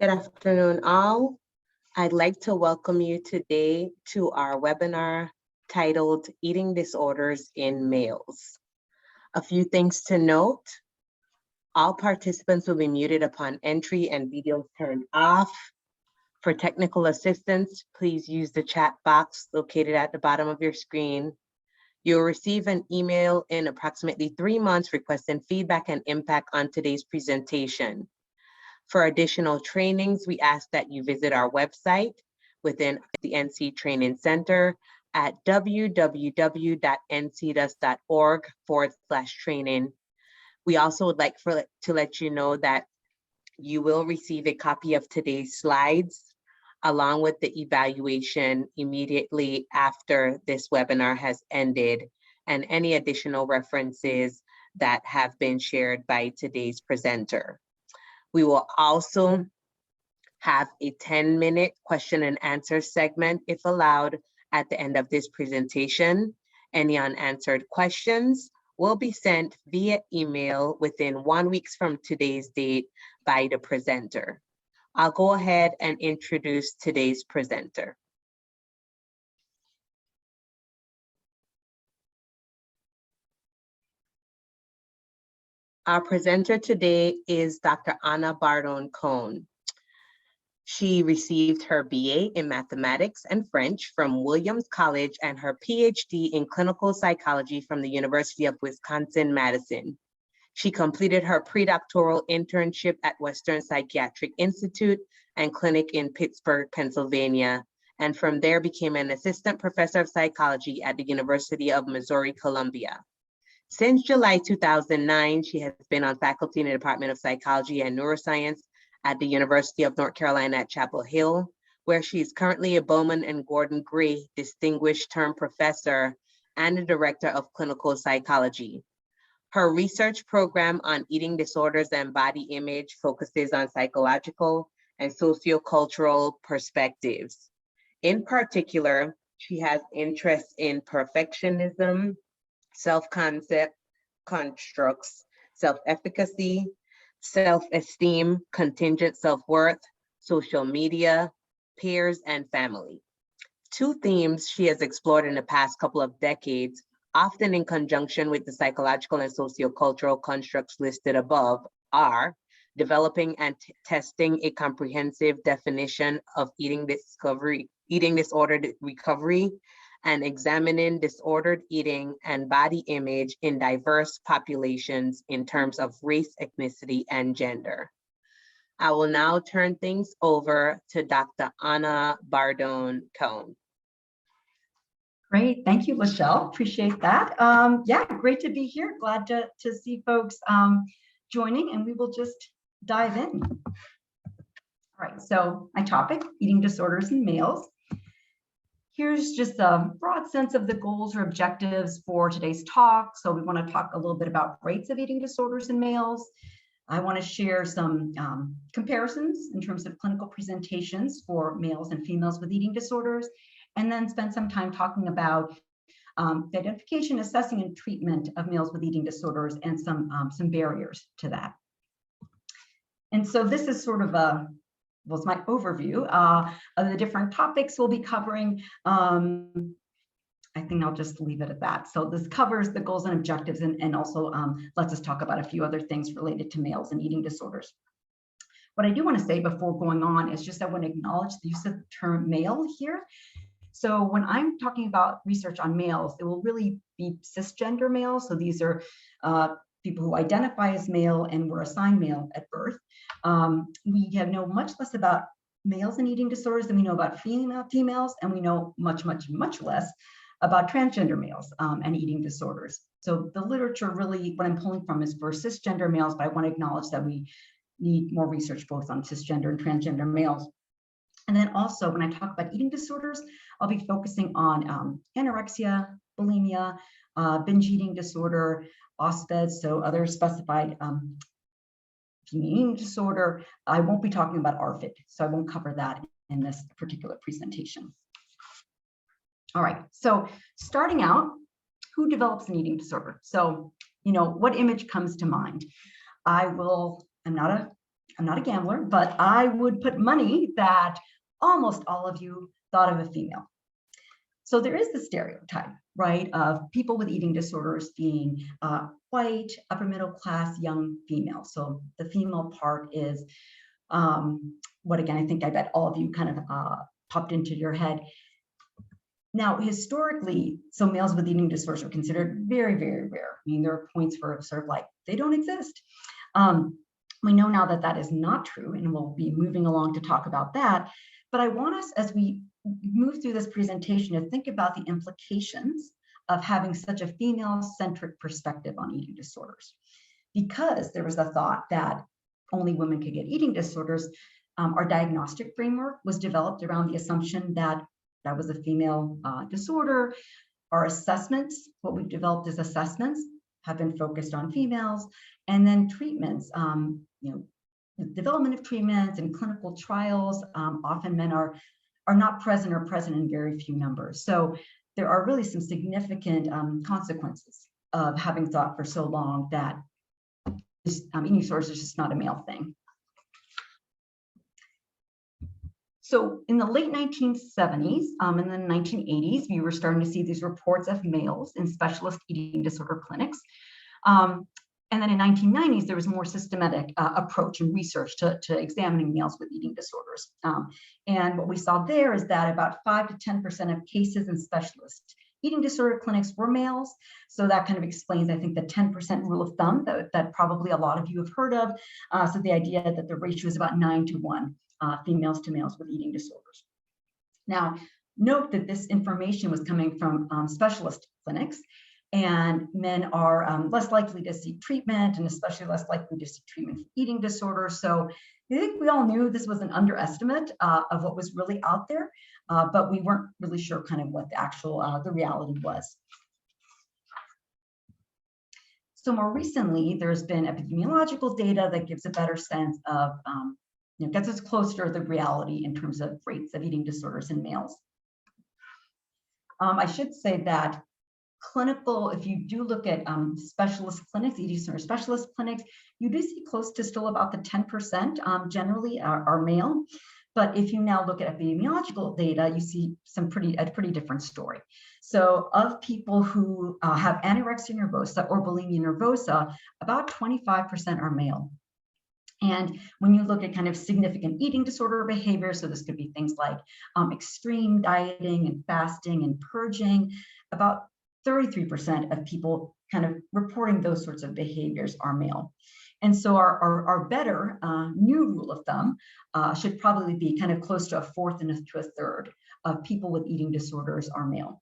Good afternoon, all. I'd like to welcome you today to our webinar titled Eating Disorders in Males. A few things to note. All participants will be muted upon entry and videos turned off. For technical assistance, please use the chat box located at the bottom of your screen. You'll receive an email in approximately 3 months requesting feedback and impact on today's presentation. For additional trainings, we ask that you visit our website within the NC Training Center at www.ncdus.org/training. We also would like to let you know that you will receive a copy of today's slides along with the evaluation immediately after this webinar has ended, and any additional references that have been shared by today's presenter. We will also have a 10-minute question and answer segment, if allowed, at the end of this presentation. Any unanswered questions will be sent via email within 1 week from today's date by the presenter. I'll go ahead and introduce today's presenter. Our presenter today is Dr. Anna Bardone-Cohn. She received her BA in Mathematics and French from Williams College and her PhD in Clinical Psychology from the University of Wisconsin-Madison. She completed her predoctoral internship at Western Psychiatric Institute and Clinic in Pittsburgh, Pennsylvania, and from there became an assistant professor of psychology at the University of Missouri-Columbia. Since July 2009, she has been on faculty in the Department of Psychology and Neuroscience at the University of North Carolina at Chapel Hill, where she is currently a Bowman and Gordon Gray Distinguished Term Professor and the Director of Clinical Psychology. Her research program on eating disorders and body image focuses on psychological and sociocultural perspectives. In particular, she has interests in perfectionism, self-concept, constructs, self-efficacy, self-esteem, contingent self-worth, social media, peers, and family. Two themes she has explored in the past couple of decades, often in conjunction with the psychological and sociocultural constructs listed above, are developing and testing a comprehensive definition of eating disordered recovery, and examining disordered eating and body image in diverse populations in terms of race, ethnicity, and gender. I will now turn things over to Dr. Anna Bardone-Cohn. Great, thank you, Lachelle. Appreciate that. Yeah, great to be here. Glad to see folks joining, and we will just dive in. All right, so my topic, eating disorders in males. Here's just a broad sense of the goals or objectives for today's talk. So we want to talk a little bit about rates of eating disorders in males. I want to share some comparisons in terms of clinical presentations for males and females with eating disorders, and then spend some time talking about the identification, assessing, and treatment of males with eating disorders and some barriers to that. And so this is sort of was my overview of the different topics we'll be covering. I think I'll just leave it at that. So this covers the goals and objectives, and also lets us talk about a few other things related to males and eating disorders. What I do want to say before going on is just I want to acknowledge the use of the term male here. So when I'm talking about research on males, it will really be cisgender males. So these are people who identify as male and were assigned male at birth. We know much less about males and eating disorders than we know about females, and we know much less about transgender males and eating disorders. So the literature really, what I'm pulling from is for cisgender males, but I want to acknowledge that we need more research both on cisgender and transgender males. And then also when I talk about eating disorders, I'll be focusing on anorexia, bulimia, binge eating disorder, OSFED, so other specified eating disorder. I won't be talking about ARFID, so I won't cover that in this particular presentation. All right, so starting out, who develops an eating disorder? So, what image comes to mind? I'm not a I'm not a gambler, but I would put money that almost all of you thought of a female. So there is the stereotype, right, of people with eating disorders being white, upper middle class, young female. So the female part is what, again, I think I bet all of you kind of popped into your head. Now, historically, so males with eating disorders are considered very, very rare. I mean, there are points where it's sort of like they don't exist. We know now that that is not true, and we'll be moving along to talk about that. But I want us, as we move through this presentation, to think about the implications of having such a female-centric perspective on eating disorders. Because there was a thought that only women could get eating disorders, our diagnostic framework was developed around the assumption that that was a female disorder. Our assessments, what we've developed as assessments, have been focused on females, and then treatments, the development of treatments and clinical trials, often men are not present or present in very few numbers. So there are really some significant consequences of having thought for so long that eating disorders is just not a male thing. So in the late 1970s and then 1980s, we were starting to see these reports of males in specialist eating disorder clinics. And then in 1990s, there was a more systematic approach and research to examining males with eating disorders. And what we saw there is that about 5 to 10% of cases in specialist eating disorder clinics were males. So that kind of explains, I think, the 10% rule of thumb that probably a lot of you have heard of. So the idea that the ratio is about 9 to 1, females to males with eating disorders. Now, note that this information was coming from specialist clinics, and men are less likely to seek treatment, and especially less likely to seek treatment for eating disorders. So I think we all knew this was an underestimate of what was really out there, but we weren't really sure kind of what the actual, the reality was. So more recently, there's been epidemiological data that gives a better sense of, gets us closer to the reality in terms of rates of eating disorders in males. I should say that clinical, if you do look at specialist clinics, eating disorder specialist clinics, you do see close to still about the 10% generally are male. But if you now look at epidemiological data, you see a pretty different story. So of people who have anorexia nervosa or bulimia nervosa, about 25% are male. And when you look at kind of significant eating disorder behavior, so this could be things like extreme dieting and fasting and purging, about 33% of people kind of reporting those sorts of behaviors are male. And so our better new rule of thumb should probably be kind of close to a fourth and to a third of people with eating disorders are male.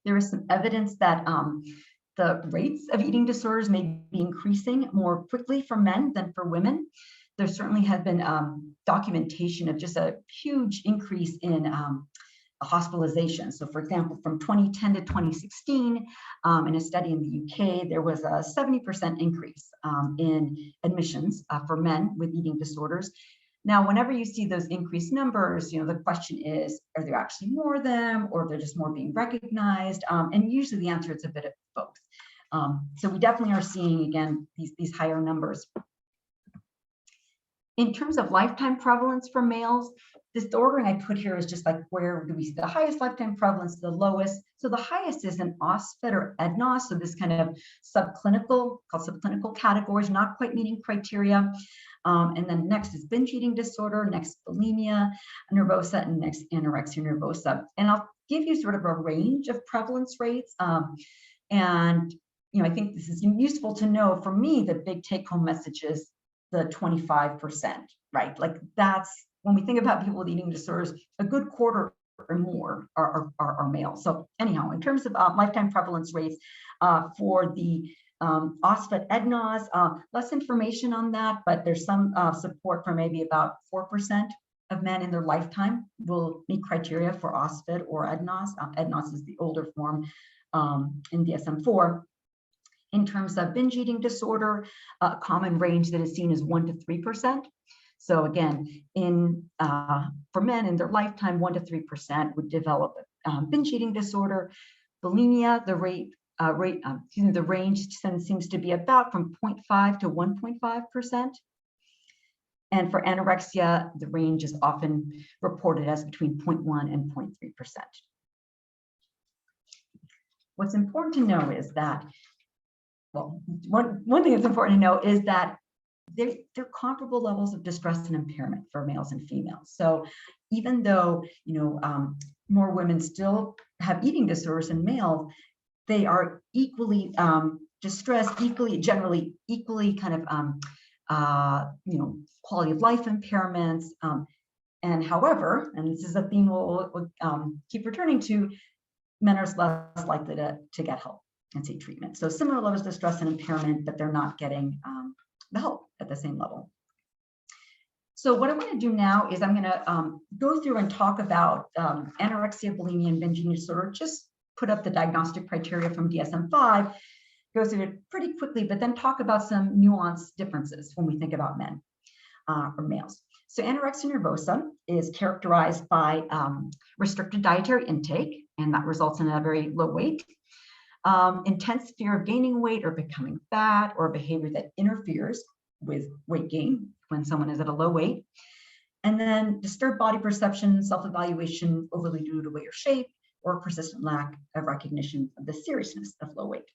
There is some evidence that the rates of eating disorders may be increasing more quickly for men than for women. There certainly has been documentation of just a huge increase in hospitalization. So for example, from 2010 to 2016, in a study in the UK, there was a 70% increase in admissions for men with eating disorders. Now, whenever you see those increased numbers, the question is, are there actually more of them, or they're just more being recognized? And usually the answer is a bit of both. So we definitely are seeing, again, these higher numbers. In terms of lifetime prevalence for males, the ordering I put here is just like, where do we see the highest lifetime prevalence, the lowest? So the highest is an OSFED or EDNOS, so this kind of called subclinical categories, not quite meeting criteria. And then next is binge eating disorder, next bulimia nervosa, and next anorexia nervosa. And I'll give you sort of a range of prevalence rates. And I think this is useful to know. For me, the big take-home message is the 25%, right? Like that's, when we think about people with eating disorders, a good quarter or more are male. So anyhow, in terms of lifetime prevalence rates for the OSFED EDNOS, less information on that, but there's some support for maybe about 4% of men in their lifetime will meet criteria for OSFED or EDNOS. EDNOS is the older form in DSM-4. In terms of binge eating disorder, a common range that is seen is 1 to 3%. So again, for men in their lifetime, 1 to 3% would develop binge eating disorder. Bulimia, the range seems to be about from 0.5 to 1.5%. And for anorexia, the range is often reported as between 0.1 and 0.3%. What's important to know is that, well, one thing that's important to know is that they're comparable levels of distress and impairment for males and females. So even though, more women still have eating disorders than males, they are equally distressed, generally equally kind of, quality of life impairments. And however, and this is a theme we'll keep returning to, men are less likely to get help and seek treatment. So similar levels of distress and impairment, but they're not getting the help at the same level. So what I'm going to do now is I'm going to go through and talk about anorexia, bulimia, and binge eating disorder. Just put up the diagnostic criteria from DSM-5, go through it pretty quickly, but then talk about some nuanced differences when we think about men or males. So anorexia nervosa is characterized by restricted dietary intake, and that results in a very low weight, intense fear of gaining weight or becoming fat, or behavior that interferes with weight gain when someone is at a low weight, and then disturbed body perception, self-evaluation overly due to weight or shape, or persistent lack of recognition of the seriousness of low weight.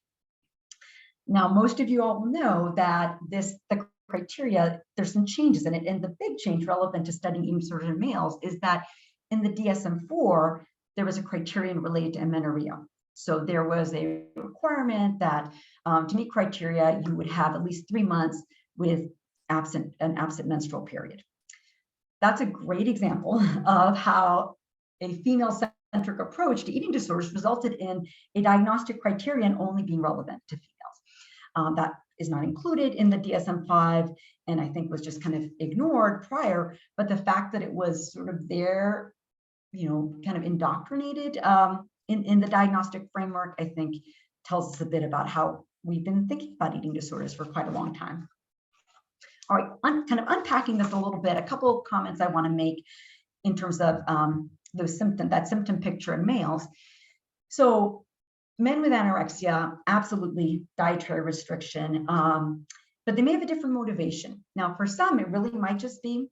Now, most of you all know that the criteria, there's some changes in it, and the big change relevant to studying eating disorders in males is that in the DSM-4, there was a criterion related to amenorrhea. So there was a requirement that to meet criteria, you would have at least 3 months with an absent menstrual period. That's a great example of how a female-centric approach to eating disorders resulted in a diagnostic criterion only being relevant to females. That is not included in the DSM-5, and I think was just kind of ignored prior, but the fact that it was sort of there, kind of indoctrinated in the diagnostic framework, I think tells us a bit about how we've been thinking about eating disorders for quite a long time. All right, kind of unpacking this a little bit, a couple of comments I want to make in terms of that symptom picture in males. So men with anorexia, absolutely dietary restriction, but they may have a different motivation. Now, for some, it really might just be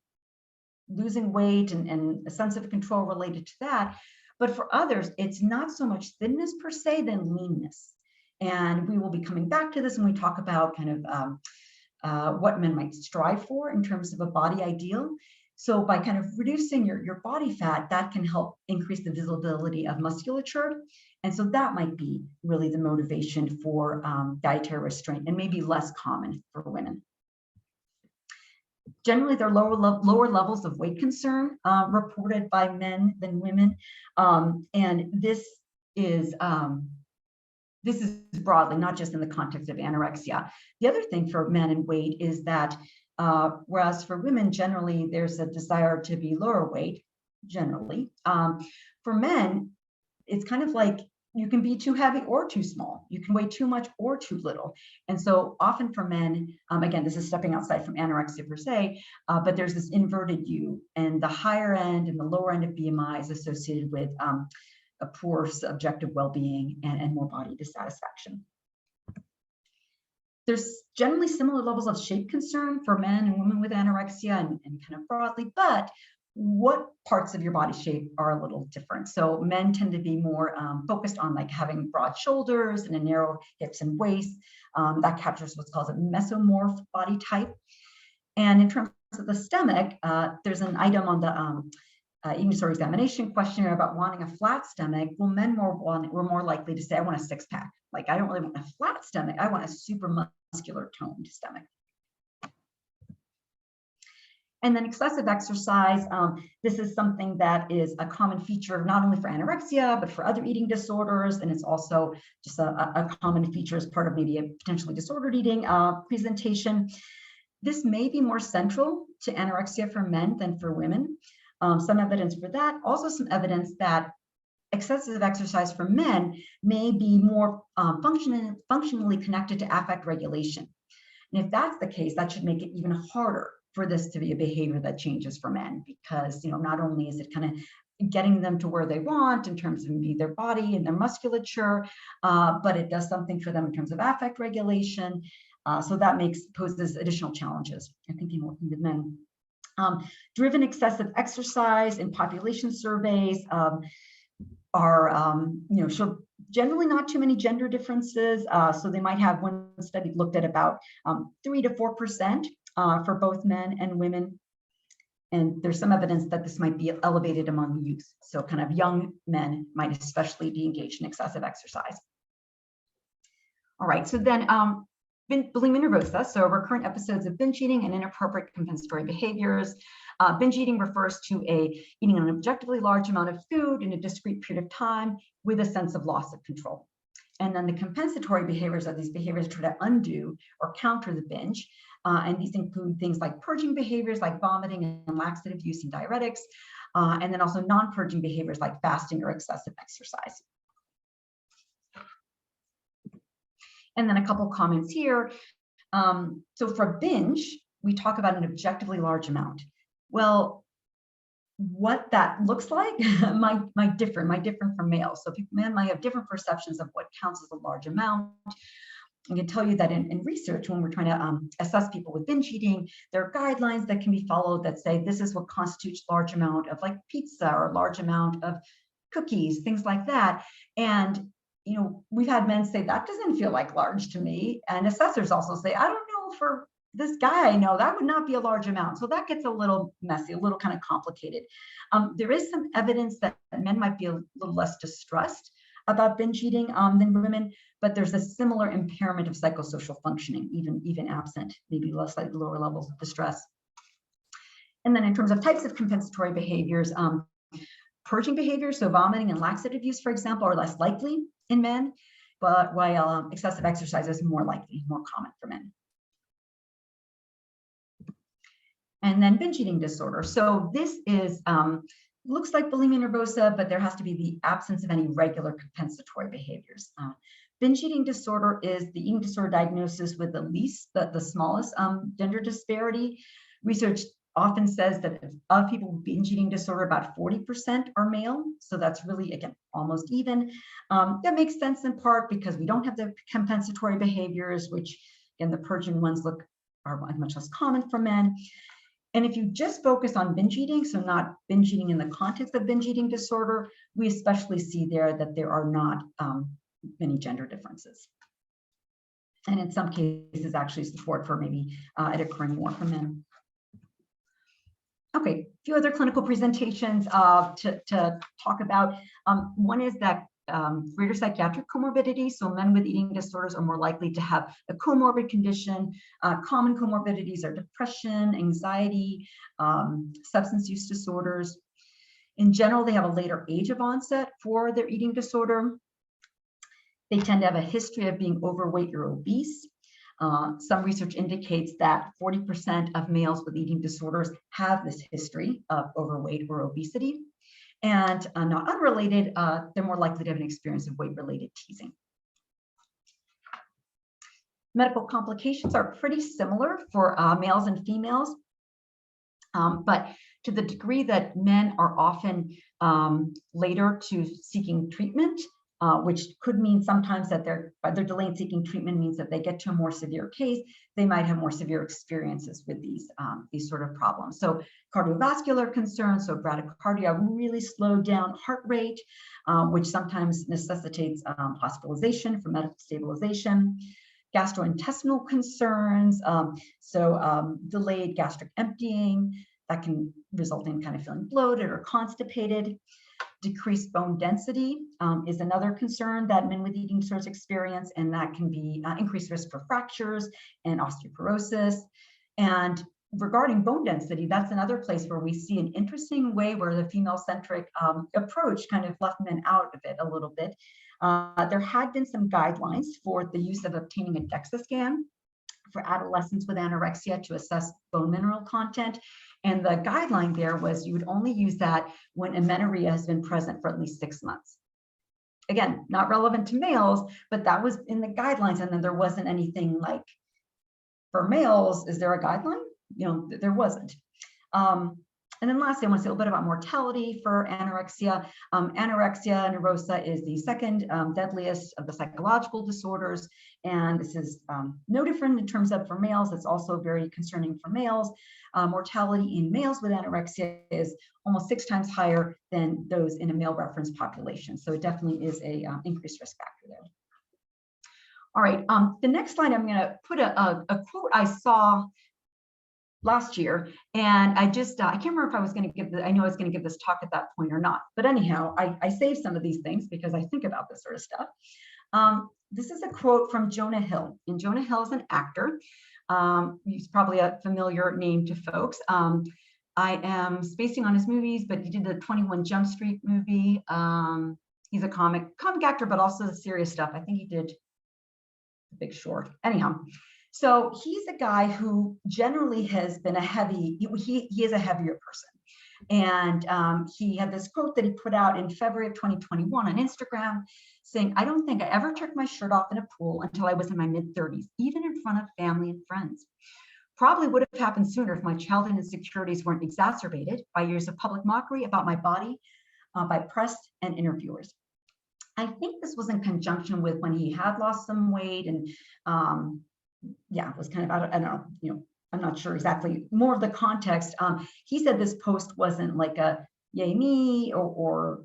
losing weight and a sense of control related to that. But for others, it's not so much thinness per se, than leanness. And we will be coming back to this when we talk about kind of what men might strive for in terms of a body ideal. So by kind of reducing your body fat, that can help increase the visibility of musculature. And so that might be really the motivation for dietary restraint, and maybe less common for women. Generally, there are lower levels of weight concern reported by men than women. And this is broadly, not just in the context of anorexia. The other thing for men and weight is that whereas for women, generally, there's a desire to be lower weight, generally. For men, it's kind of like you can be too heavy or too small. You can weigh too much or too little. And so often for men, again, this is stepping outside from anorexia per se, but there's this inverted U, and the higher end and the lower end of BMI is associated with a poor subjective well-being and more body dissatisfaction. There's generally similar levels of shape concern for men and women with anorexia and kind of broadly, but what parts of your body shape are a little different. So men tend to be more focused on like having broad shoulders and a narrow hips and waist. That captures what's called a mesomorph body type. And in terms of the stomach, there's an item on the eating disorder examination questionnaire about wanting a flat stomach. Well, men were more likely to say, I want a six-pack. Like, I don't really want a flat stomach. I want a super muscular toned stomach. And then excessive exercise. This is something that is a common feature, not only for anorexia, but for other eating disorders. And it's also just a common feature as part of maybe a potentially disordered eating presentation. This may be more central to anorexia for men than for women. Some evidence for that. Also some evidence that excessive exercise for men may be more functionally connected to affect regulation. And if that's the case, that should make it even harder for this to be a behavior that changes for men, because not only is it kind of getting them to where they want in terms of maybe their body and their musculature, but it does something for them in terms of affect regulation. So that poses additional challenges, I think, in working with men. Driven excessive exercise in population surveys are, show generally not too many gender differences. So they might have, one study looked at about 3 to 4% for both men and women. And there's some evidence that this might be elevated among youth. So kind of young men might especially be engaged in excessive exercise. All right, so then bulimia nervosa, so recurrent episodes of binge eating and inappropriate compensatory behaviors. Binge eating refers to eating an objectively large amount of food in a discrete period of time with a sense of loss of control. And then the compensatory behaviors are these behaviors try to undo or counter the binge. And these include things like purging behaviors like vomiting and laxative use and diuretics, and then also non-purging behaviors like fasting or excessive exercise. And then a couple comments here. So for binge, we talk about an objectively large amount. Well, what that looks like might differ from males. So men might have different perceptions of what counts as a large amount. I can tell you that in research, when we're trying to assess people with binge eating, there are guidelines that can be followed that say this is what constitutes large amount of like pizza or large amount of cookies, things like that. And we've had men say that doesn't feel like large to me, and assessors also say I don't know, for this guy I know that would not be a large amount. So that gets a little messy, a little kind of complicated. There is some evidence that men might be a little less distressed about binge eating than women, but there's a similar impairment of psychosocial functioning, even absent maybe slightly lower levels of distress. And then in terms of types of compensatory behaviors, purging behaviors, so vomiting and laxative use, for example, are less likely in men, but while excessive exercise is more likely, more common for men. And then binge eating disorder. So this is looks like bulimia nervosa, but there has to be the absence of any regular compensatory behaviors. Binge eating disorder is the eating disorder diagnosis with the smallest gender disparity. Research often says that of people with binge eating disorder, about 40% are male. So that's really, again, almost even. That makes sense in part because we don't have the compensatory behaviors, which, again, the purging ones are much less common for men. And if you just focus on binge eating, so not binge eating in the context of binge eating disorder, we especially see there that there are not many gender differences. And in some cases, actually support for maybe it occurring more for men. Okay, a few other clinical presentations to talk about. One is that greater psychiatric comorbidity. So men with eating disorders are more likely to have a comorbid condition. Common comorbidities are depression, anxiety, substance use disorders. In general, they have a later age of onset for their eating disorder. They tend to have a history of being overweight or obese. Some research indicates that 40% of males with eating disorders have this history of overweight or obesity. And not unrelated, they're more likely to have an experience of weight-related teasing. Medical complications are pretty similar for males and females, but to the degree that men are often later to seeking treatment, which could mean sometimes that they're delayed seeking treatment means that they get to a more severe case, they might have more severe experiences with these sort of problems. So cardiovascular concerns, so bradycardia, really slowed down heart rate, which sometimes necessitates hospitalization for medical stabilization. Gastrointestinal concerns, delayed gastric emptying, that can result in kind of feeling bloated or constipated. Decreased bone density is another concern that men with eating disorders experience, and that can be increased risk for fractures and osteoporosis. And regarding bone density, that's another place where we see an interesting way where the female-centric approach kind of left men out of it a little bit. There had been some guidelines for the use of obtaining a DEXA scan for adolescents with anorexia to assess bone mineral content. And the guideline there was you would only use that when amenorrhea has been present for at least 6 months. Again, not relevant to males, but that was in the guidelines. And then there wasn't anything like, for males, is there a guideline? There wasn't. And then lastly, I want to say a little bit about mortality for anorexia. Anorexia nervosa is the second deadliest of the psychological disorders. And this is no different in terms of for males. It's also very concerning for males. Mortality in males with anorexia is almost 6 times higher than those in a male reference population. So it definitely is a increased risk factor there. All right, the next slide, I'm going to put a quote I saw last year, and I just, I can't remember if I was going to give I know I was going to give this talk at that point or not, but anyhow, I saved some of these things because I think about this sort of stuff. This is a quote from Jonah Hill, and Jonah Hill is an actor. He's probably a familiar name to folks. I am spacing on his movies, but he did the 21 Jump Street movie. He's a comic actor, but also the serious stuff. I think he did The Big Short. Anyhow, so he's a guy who generally has been he is a heavier person. And he had this quote that he put out in February of 2021 on Instagram saying, "I don't think I ever took my shirt off in a pool until I was in my mid-30s, even in front of family and friends. Probably would have happened sooner if my childhood insecurities weren't exacerbated by years of public mockery about my body by press and interviewers." I think this was in conjunction with when he had lost some weight and yeah, it was kind of, I don't know, you know, I'm not sure exactly more of the context. He said this post wasn't like a yay me or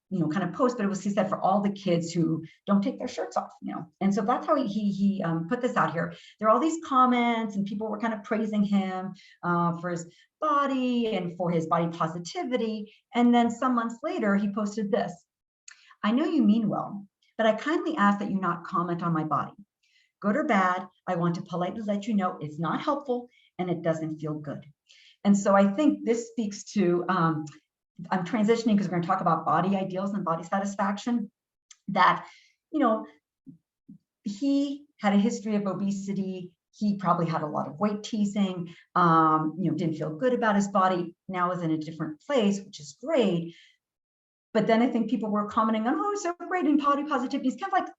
you know, kind of post, but it was, he said, for all the kids who don't take their shirts off, you know. And so that's how he put this out here. There are all these comments and people were kind of praising him for his body and for his body positivity. And then some months later, he posted this: "I know you mean well, but I kindly ask that you not comment on my body. Good or bad, I want to politely let you know it's not helpful and it doesn't feel good." And so I think this speaks to, I'm transitioning because we're going to talk about body ideals and body satisfaction, that, you know, he had a history of obesity. He probably had a lot of weight teasing, you know, didn't feel good about his body, now is in a different place, which is great. But then I think people were commenting on, "Oh, so great in body positivity." It's kind of like,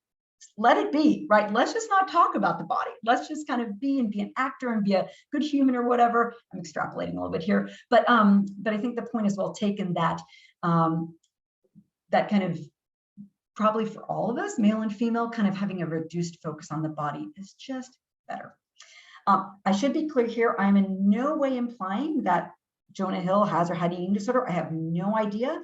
let it be, right? Let's just not talk about the body. Let's just kind of be an actor and be a good human or whatever. I'm extrapolating a little bit here, but I think the point is well taken that that kind of probably for all of us, male and female, kind of having a reduced focus on the body is just better. I should be clear here. I'm in no way implying that Jonah Hill has or had an eating disorder. I have no idea.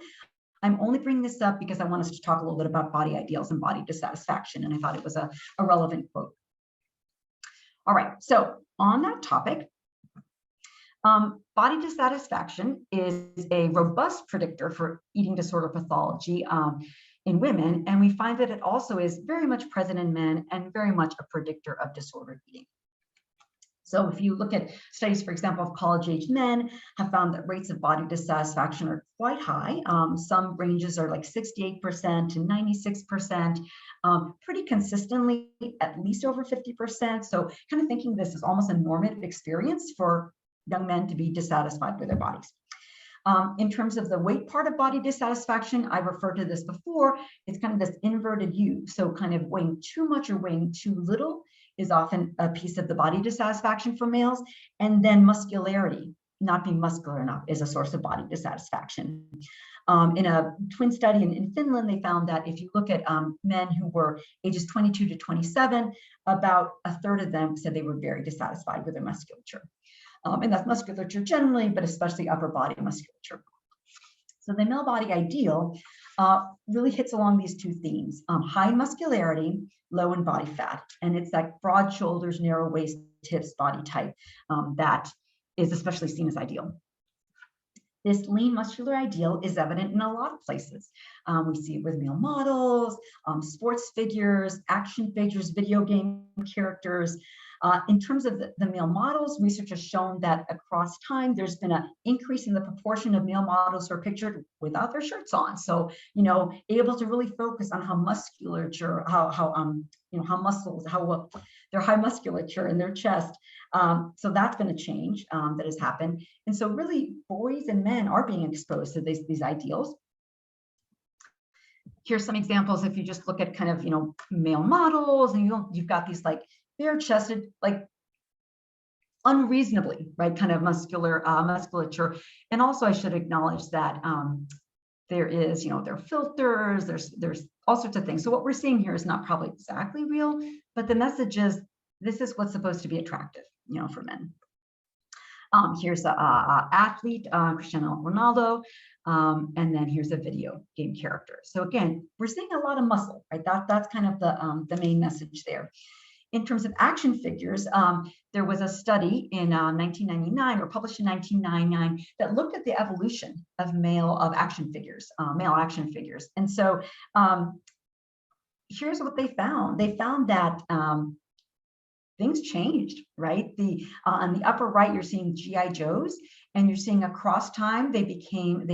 I'm only bringing this up because I want us to talk a little bit about body ideals and body dissatisfaction, and I thought it was a relevant quote. All right, so on that topic, body dissatisfaction is a robust predictor for eating disorder pathology in women, and we find that it also is very much present in men and very much a predictor of disordered eating. So if you look at studies, for example, of college-age men have found that rates of body dissatisfaction are quite high. Some ranges are like 68% to 96%, pretty consistently at least over 50%. So kind of thinking this is almost a normative experience for young men to be dissatisfied with their bodies. In terms of the weight part of body dissatisfaction, I referred to this before, it's kind of this inverted U. So kind of weighing too much or weighing too little is often a piece of the body dissatisfaction for males. And then muscularity, not being muscular enough, is a source of body dissatisfaction. In a twin study in Finland, they found that if you look at men who were ages 22 to 27, about a third of them said they were very dissatisfied with their musculature. And that's musculature generally, but especially upper body musculature. So the male body ideal really hits along these two themes: high muscularity, low in body fat. And it's that broad shoulders, narrow waist, hips body type that is especially seen as ideal. This lean muscular ideal is evident in a lot of places. We see it with male models, sports figures, action figures, video game characters. In terms of the male models, research has shown that across time, there's been an increase in the proportion of male models who are pictured without their shirts on. So, you know, able to really focus on how musculature, you know, how muscles, how their high musculature in their chest. So that's been a change that has happened. And so really boys and men are being exposed to these ideals. Here's some examples. If you just look at kind of, you know, male models, and you've got these like bare chested, like unreasonably, right, kind of musculature. And also I should acknowledge that there is, there are filters, there's all sorts of things. So what we're seeing here is not probably exactly real, but the message is this is what's supposed to be attractive, for men. Here's an athlete, Cristiano Ronaldo, and then here's a video game character. So again, we're seeing a lot of muscle, right? That's kind of the main message there. In terms of action figures, there was a study in 1999 or published in 1999 that looked at the evolution of male action figures. And so here's what they found. They found that things changed, right? On the upper right, you're seeing GI Joes, and you're seeing across time, they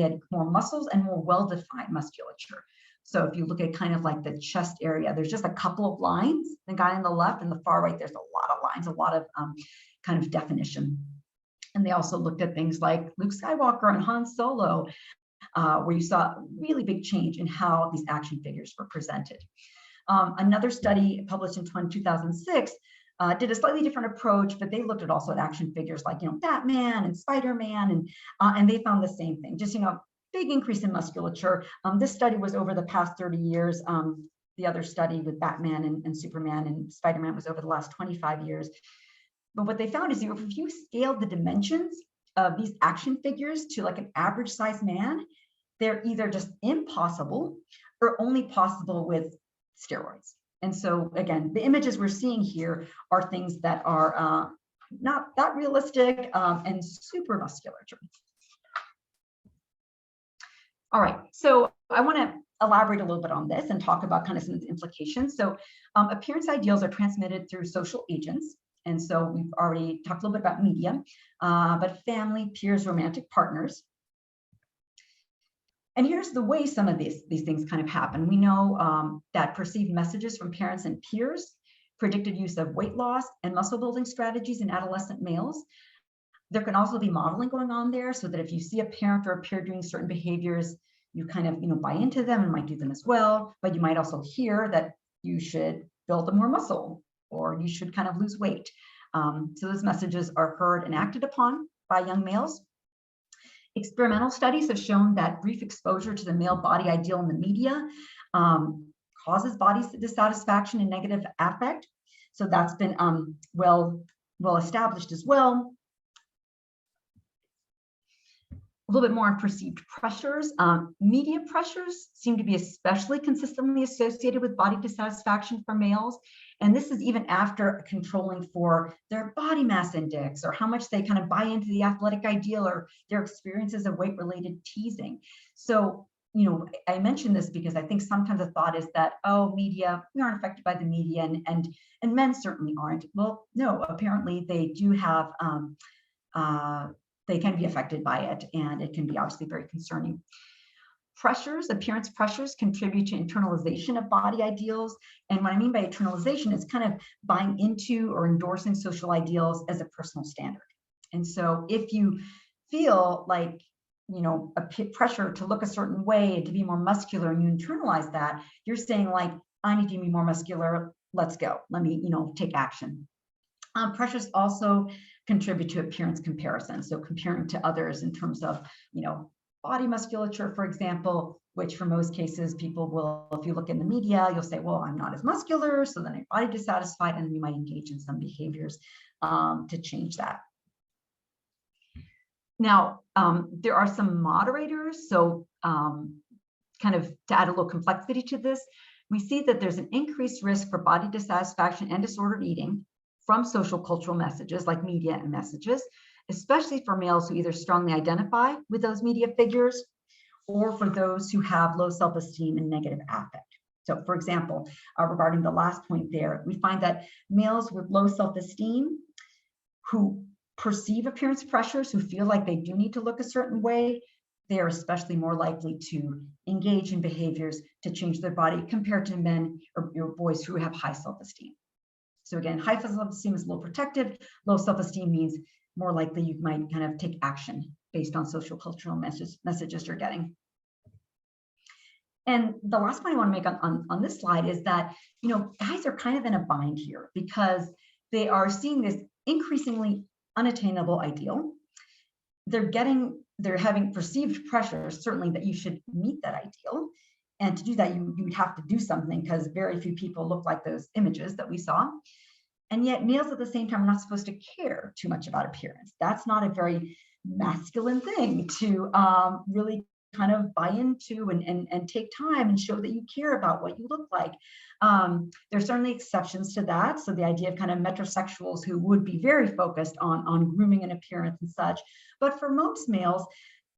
had more muscles and more well-defined musculature. So if you look at kind of like the chest area, there's just a couple of lines. The guy on the left and the far right, there's a lot of lines, a lot of kind of definition. And they also looked at things like Luke Skywalker and Han Solo, where you saw a really big change in how these action figures were presented. Another study published in 2006 did a slightly different approach, but they looked at also at action figures like, Batman and Spider-Man, and they found the same thing, just, big increase in musculature. This study was over the past 30 years. The other study with Batman and Superman and Spider-Man was over the last 25 years. But what they found is if you scaled the dimensions of these action figures to like an average size man, they're either just impossible or only possible with steroids. And so again, the images we're seeing here are things that are not that realistic and super musculature. All right, so I want to elaborate a little bit on this and talk about kind of some of the implications. So appearance ideals are transmitted through social agents. And so we've already talked a little bit about media, but family, peers, romantic partners. And here's the way some of these things kind of happen. We know that perceived messages from parents and peers, predicted use of weight loss and muscle building strategies in adolescent males. There can also be modeling going on there, so that if you see a parent or a peer doing certain behaviors, you kind of buy into them and might do them as well. But you might also hear that you should build more muscle or you should kind of lose weight. So those messages are heard and acted upon by young males. Experimental studies have shown that brief exposure to the male body ideal in the media causes body dissatisfaction and negative affect. So that's been well established as well. A little bit more on perceived pressures. Media pressures seem to be especially consistently associated with body dissatisfaction for males. And this is even after controlling for their body mass index or how much they kind of buy into the athletic ideal or their experiences of weight-related teasing. So, I mention this because I think sometimes the thought is that, oh, media, we aren't affected by the media and men certainly aren't. Well, no, apparently they do have they can be affected by it, and it can be obviously very concerning. Appearance pressures contribute to internalization of body ideals. And what I mean by internalization is kind of buying into or endorsing social ideals as a personal standard. And so if you feel like, a pressure to look a certain way and to be more muscular, and you internalize that, you're saying like, I need to be more muscular, let's go, let me, take action. Pressures also contribute to appearance comparison. So comparing to others in terms of, body musculature, for example, which for most cases people will, if you look in the media, you'll say, well, I'm not as muscular, so then I'm body dissatisfied, and then you might engage in some behaviors to change that. Now, there are some moderators. So kind of to add a little complexity to this, we see that there's an increased risk for body dissatisfaction and disordered eating from social cultural messages like media and messages, especially for males who either strongly identify with those media figures or for those who have low self-esteem and negative affect. So for example, regarding the last point there, we find that males with low self-esteem who perceive appearance pressures, who feel like they do need to look a certain way, they are especially more likely to engage in behaviors to change their body compared to men or boys who have high self-esteem. So again, high self-esteem is low protective. Low self-esteem means more likely you might kind of take action based on social cultural messages you're getting. And the last point I want to make on this slide is that, guys are kind of in a bind here because they are seeing this increasingly unattainable ideal. They're having perceived pressure, certainly, that you should meet that ideal. And to do that, you would have to do something, because very few people look like those images that we saw. And yet males at the same time are not supposed to care too much about appearance. That's not a very masculine thing to really kind of buy into and take time and show that you care about what you look like. There's certainly exceptions to that. So the idea of kind of metrosexuals who would be very focused on grooming and appearance and such. But for most males,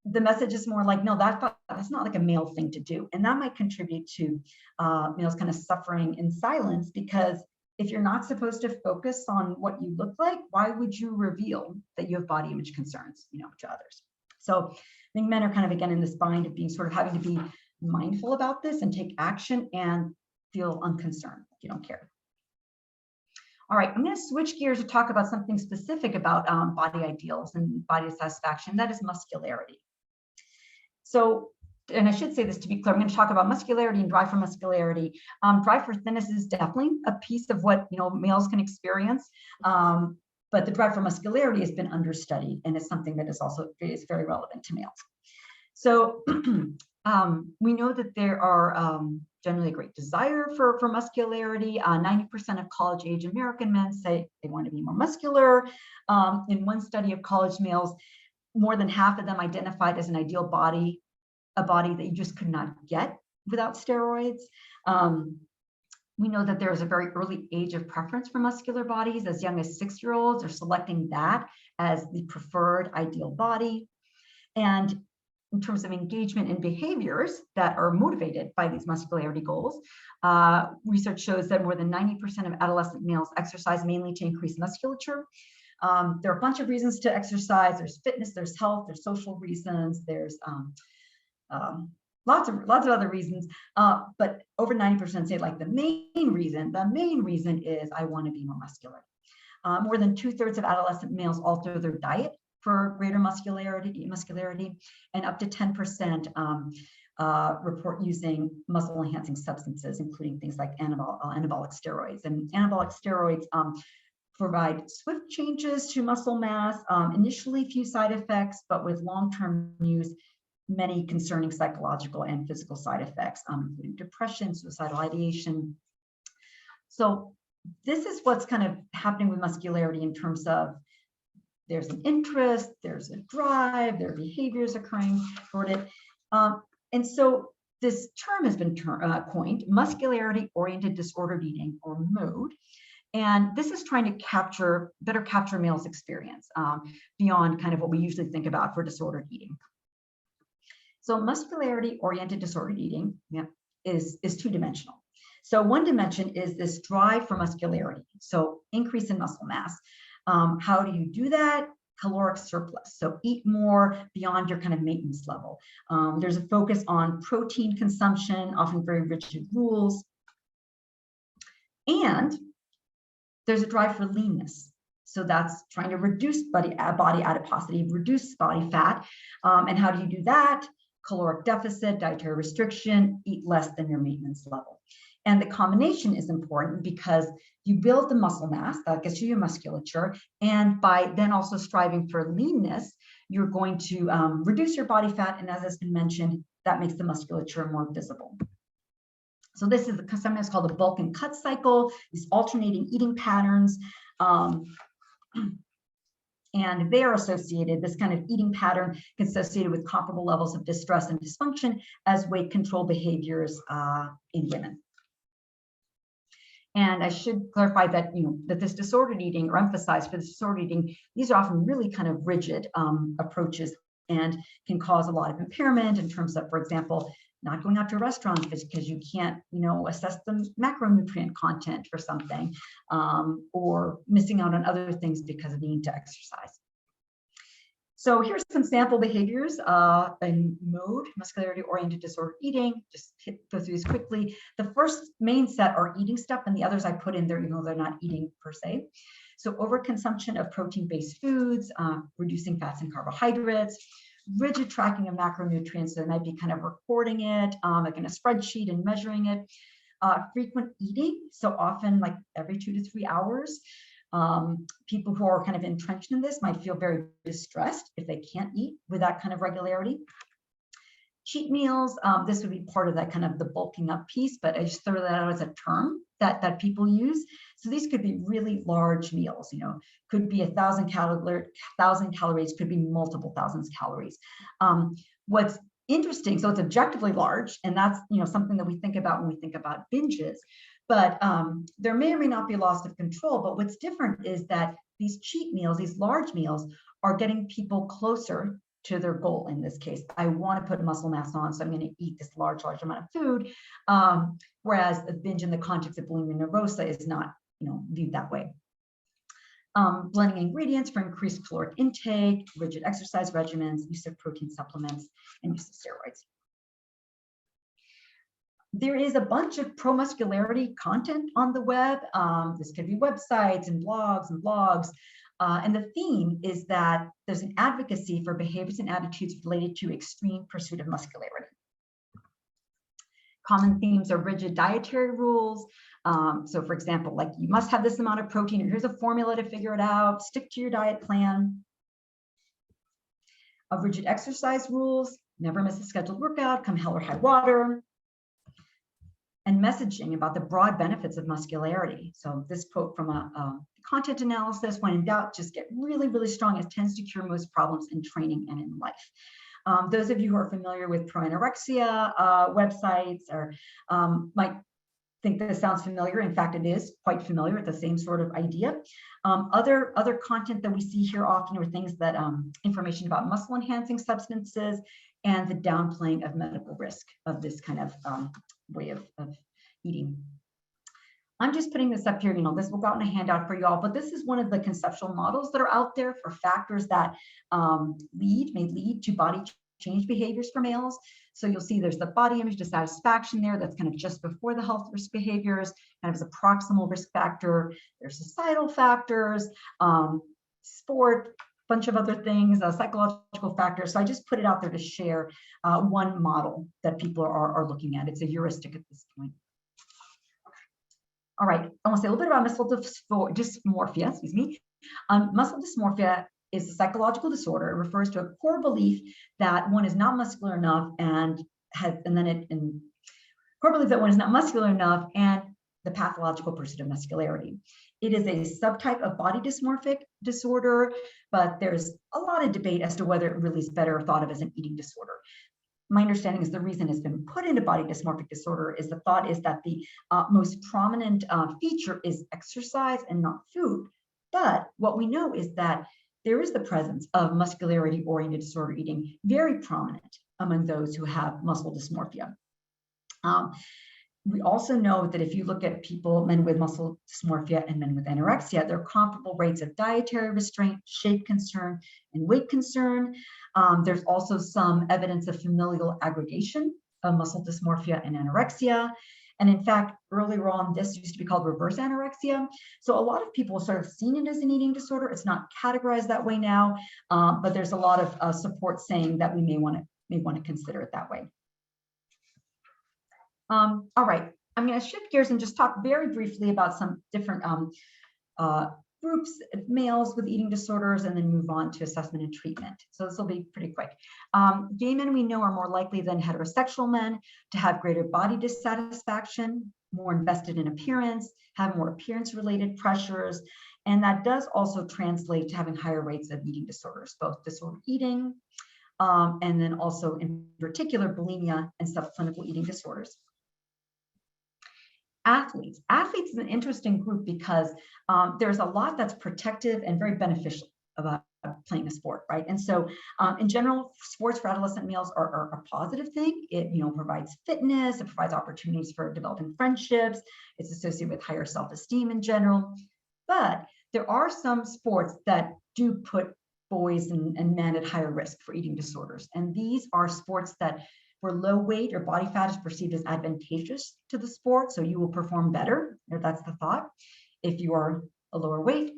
the message is more like, no, that's not like a male thing to do. And that might contribute to males kind of suffering in silence, because if you're not supposed to focus on what you look like, why would you reveal that you have body image concerns, to others? So I think men are kind of, again, in this bind of being sort of having to be mindful about this and take action and feel unconcerned if you don't care. All right, I'm going to switch gears to talk about something specific about body ideals and body dissatisfaction. That is muscularity. So, and I should say this to be clear, I'm going to talk about muscularity and drive for muscularity. Drive for thinness is definitely a piece of what males can experience, but the drive for muscularity has been understudied, and it's something that is very relevant to males. So we know that there are generally a great desire for muscularity. 90% of college-age American men say they want to be more muscular. In one study of college males, more than half of them identified as an ideal body, a body that you just could not get without steroids. We know that there is a very early age of preference for muscular bodies. As young as 6-year-olds are selecting that as the preferred ideal body. And in terms of engagement and behaviors that are motivated by these muscularity goals, research shows that more than 90% of adolescent males exercise mainly to increase musculature. There are a bunch of reasons to exercise. There's fitness, there's health, there's social reasons, there's lots of other reasons. But over 90% say like the main reason is I want to be more muscular. More than 2/3 of adolescent males alter their diet for greater muscularity, and up to 10% report using muscle enhancing substances, including things like anabolic steroids. And anabolic steroids provide swift changes to muscle mass, initially few side effects, but with long-term use, many concerning psychological and physical side effects, including depression, suicidal ideation. So this is what's kind of happening with muscularity in terms of there's an interest, there's a drive, there are behaviors occurring toward it. And so this term has been coined, Muscularity-Oriented Disorder Eating, or MODE. And this is trying to better capture males' experience beyond kind of what we usually think about for disordered eating. So muscularity-oriented disordered eating is two-dimensional. So one dimension is this drive for muscularity, so increase in muscle mass. How do you do that? Caloric surplus. So eat more beyond your kind of maintenance level. There's a focus on protein consumption, often very rigid rules. And there's a drive for leanness. So that's trying to reduce body adiposity, reduce body fat. And how do you do that? Caloric deficit, dietary restriction, eat less than your maintenance level. And the combination is important because you build the muscle mass, that gets you your musculature, and by then also striving for leanness, you're going to reduce your body fat, and as has been mentioned, that makes the musculature more visible. So this is sometimes called the bulk and cut cycle, these alternating eating patterns, and they're associated, this kind of eating pattern is associated with comparable levels of distress and dysfunction as weight control behaviors in women. And I should clarify that, that this disordered eating, or emphasize for this disordered eating, these are often really kind of rigid approaches and can cause a lot of impairment in terms of, for example, not going out to restaurants because you can't, assess the macronutrient content for something, or missing out on other things because of needing to exercise. So here's some sample behaviors in MODE, muscularity-oriented disorder eating. Just go through these quickly. The first main set are eating stuff, and the others I put in there, even though they're not eating per se. So overconsumption of protein-based foods, reducing fats and carbohydrates, rigid tracking of macronutrients. So they might be kind of recording it, like in a spreadsheet and measuring it. Frequent eating, so often like every 2 to 3 hours. People who are kind of entrenched in this might feel very distressed if they can't eat with that kind of regularity. Cheat meals, this would be part of that kind of the bulking up piece, but I just throw that out as a term that people use. So these could be really large meals, could be 1,000 calories, could be multiple thousands of calories. What's interesting, so it's objectively large, and that's something that we think about when we think about binges, but there may or may not be loss of control. But what's different is that these cheat meals, these large meals, are getting people closer to their goal. In this case, I want to put muscle mass on, so I'm going to eat this large amount of food. Whereas a binge in the context of bulimia nervosa is not, viewed that way. Blending ingredients for increased caloric intake, rigid exercise regimens, use of protein supplements, and use of steroids. There is a bunch of pro-muscularity content on the web. This could be websites and blogs. And the theme is that there's an advocacy for behaviors and attitudes related to extreme pursuit of muscularity. Common themes are rigid dietary rules. So for example, like you must have this amount of protein, or here's a formula to figure it out, stick to your diet plan. Rigid exercise rules, never miss a scheduled workout, come hell or high water. And messaging about the broad benefits of muscularity. So this quote from a content analysis: when in doubt, just get really, really strong. It tends to cure most problems in training and in life. Those of you who are familiar with pro-anorexia websites or might think this sounds familiar. In fact, it is quite familiar. It's the same sort of idea. Other content that we see here often are things that information about muscle enhancing substances and the downplaying of medical risk of this kind of way of eating. I'm just putting this up here, this will go out in a handout for you all, but this is one of the conceptual models that are out there for factors that may lead to body change behaviors for males. So you'll see there's the body image dissatisfaction there. That's kind of just before the health risk behaviors, kind of as a proximal risk factor. There's societal factors, sport, bunch of other things, psychological factors. So I just put it out there to share one model that people are looking at. It's a heuristic at this point. All right, I want to say a little bit about muscle dysmorphia, muscle dysmorphia is a psychological disorder. It refers to a core belief that one is not muscular enough and the pathological pursuit of muscularity. It is a subtype of body dysmorphic disorder, but there's a lot of debate as to whether it really is better thought of as an eating disorder. My understanding is the reason it's been put into body dysmorphic disorder is the thought is that the most prominent feature is exercise and not food. But what we know is that there is the presence of muscularity-oriented disorder eating very prominent among those who have muscle dysmorphia. We also know that if you look at people, men with muscle dysmorphia and men with anorexia, there are comparable rates of dietary restraint, shape concern, and weight concern. There's also some evidence of familial aggregation of muscle dysmorphia and anorexia. And in fact, earlier on, this used to be called reverse anorexia. So a lot of people sort of seen it as an eating disorder. It's not categorized that way now, but there's a lot of support saying that we may want to consider it that way. All right, I'm going to shift gears and just talk very briefly about some different groups of males with eating disorders and then move on to assessment and treatment. So this will be pretty quick. Gay men we know are more likely than heterosexual men to have greater body dissatisfaction, more invested in appearance, have more appearance-related pressures, and that does also translate to having higher rates of eating disorders, both disordered eating and then also in particular bulimia and subclinical eating disorders. Athletes is an interesting group because there's a lot that's protective and very beneficial about playing a sport, right? And so in general, sports for adolescent males are a positive thing. It provides fitness, it provides opportunities for developing friendships, it's associated with higher self-esteem in general. But there are some sports that do put boys and men at higher risk for eating disorders. And these are sports where low weight or body fat is perceived as advantageous to the sport, so you will perform better, or that's the thought, if you are a lower weight.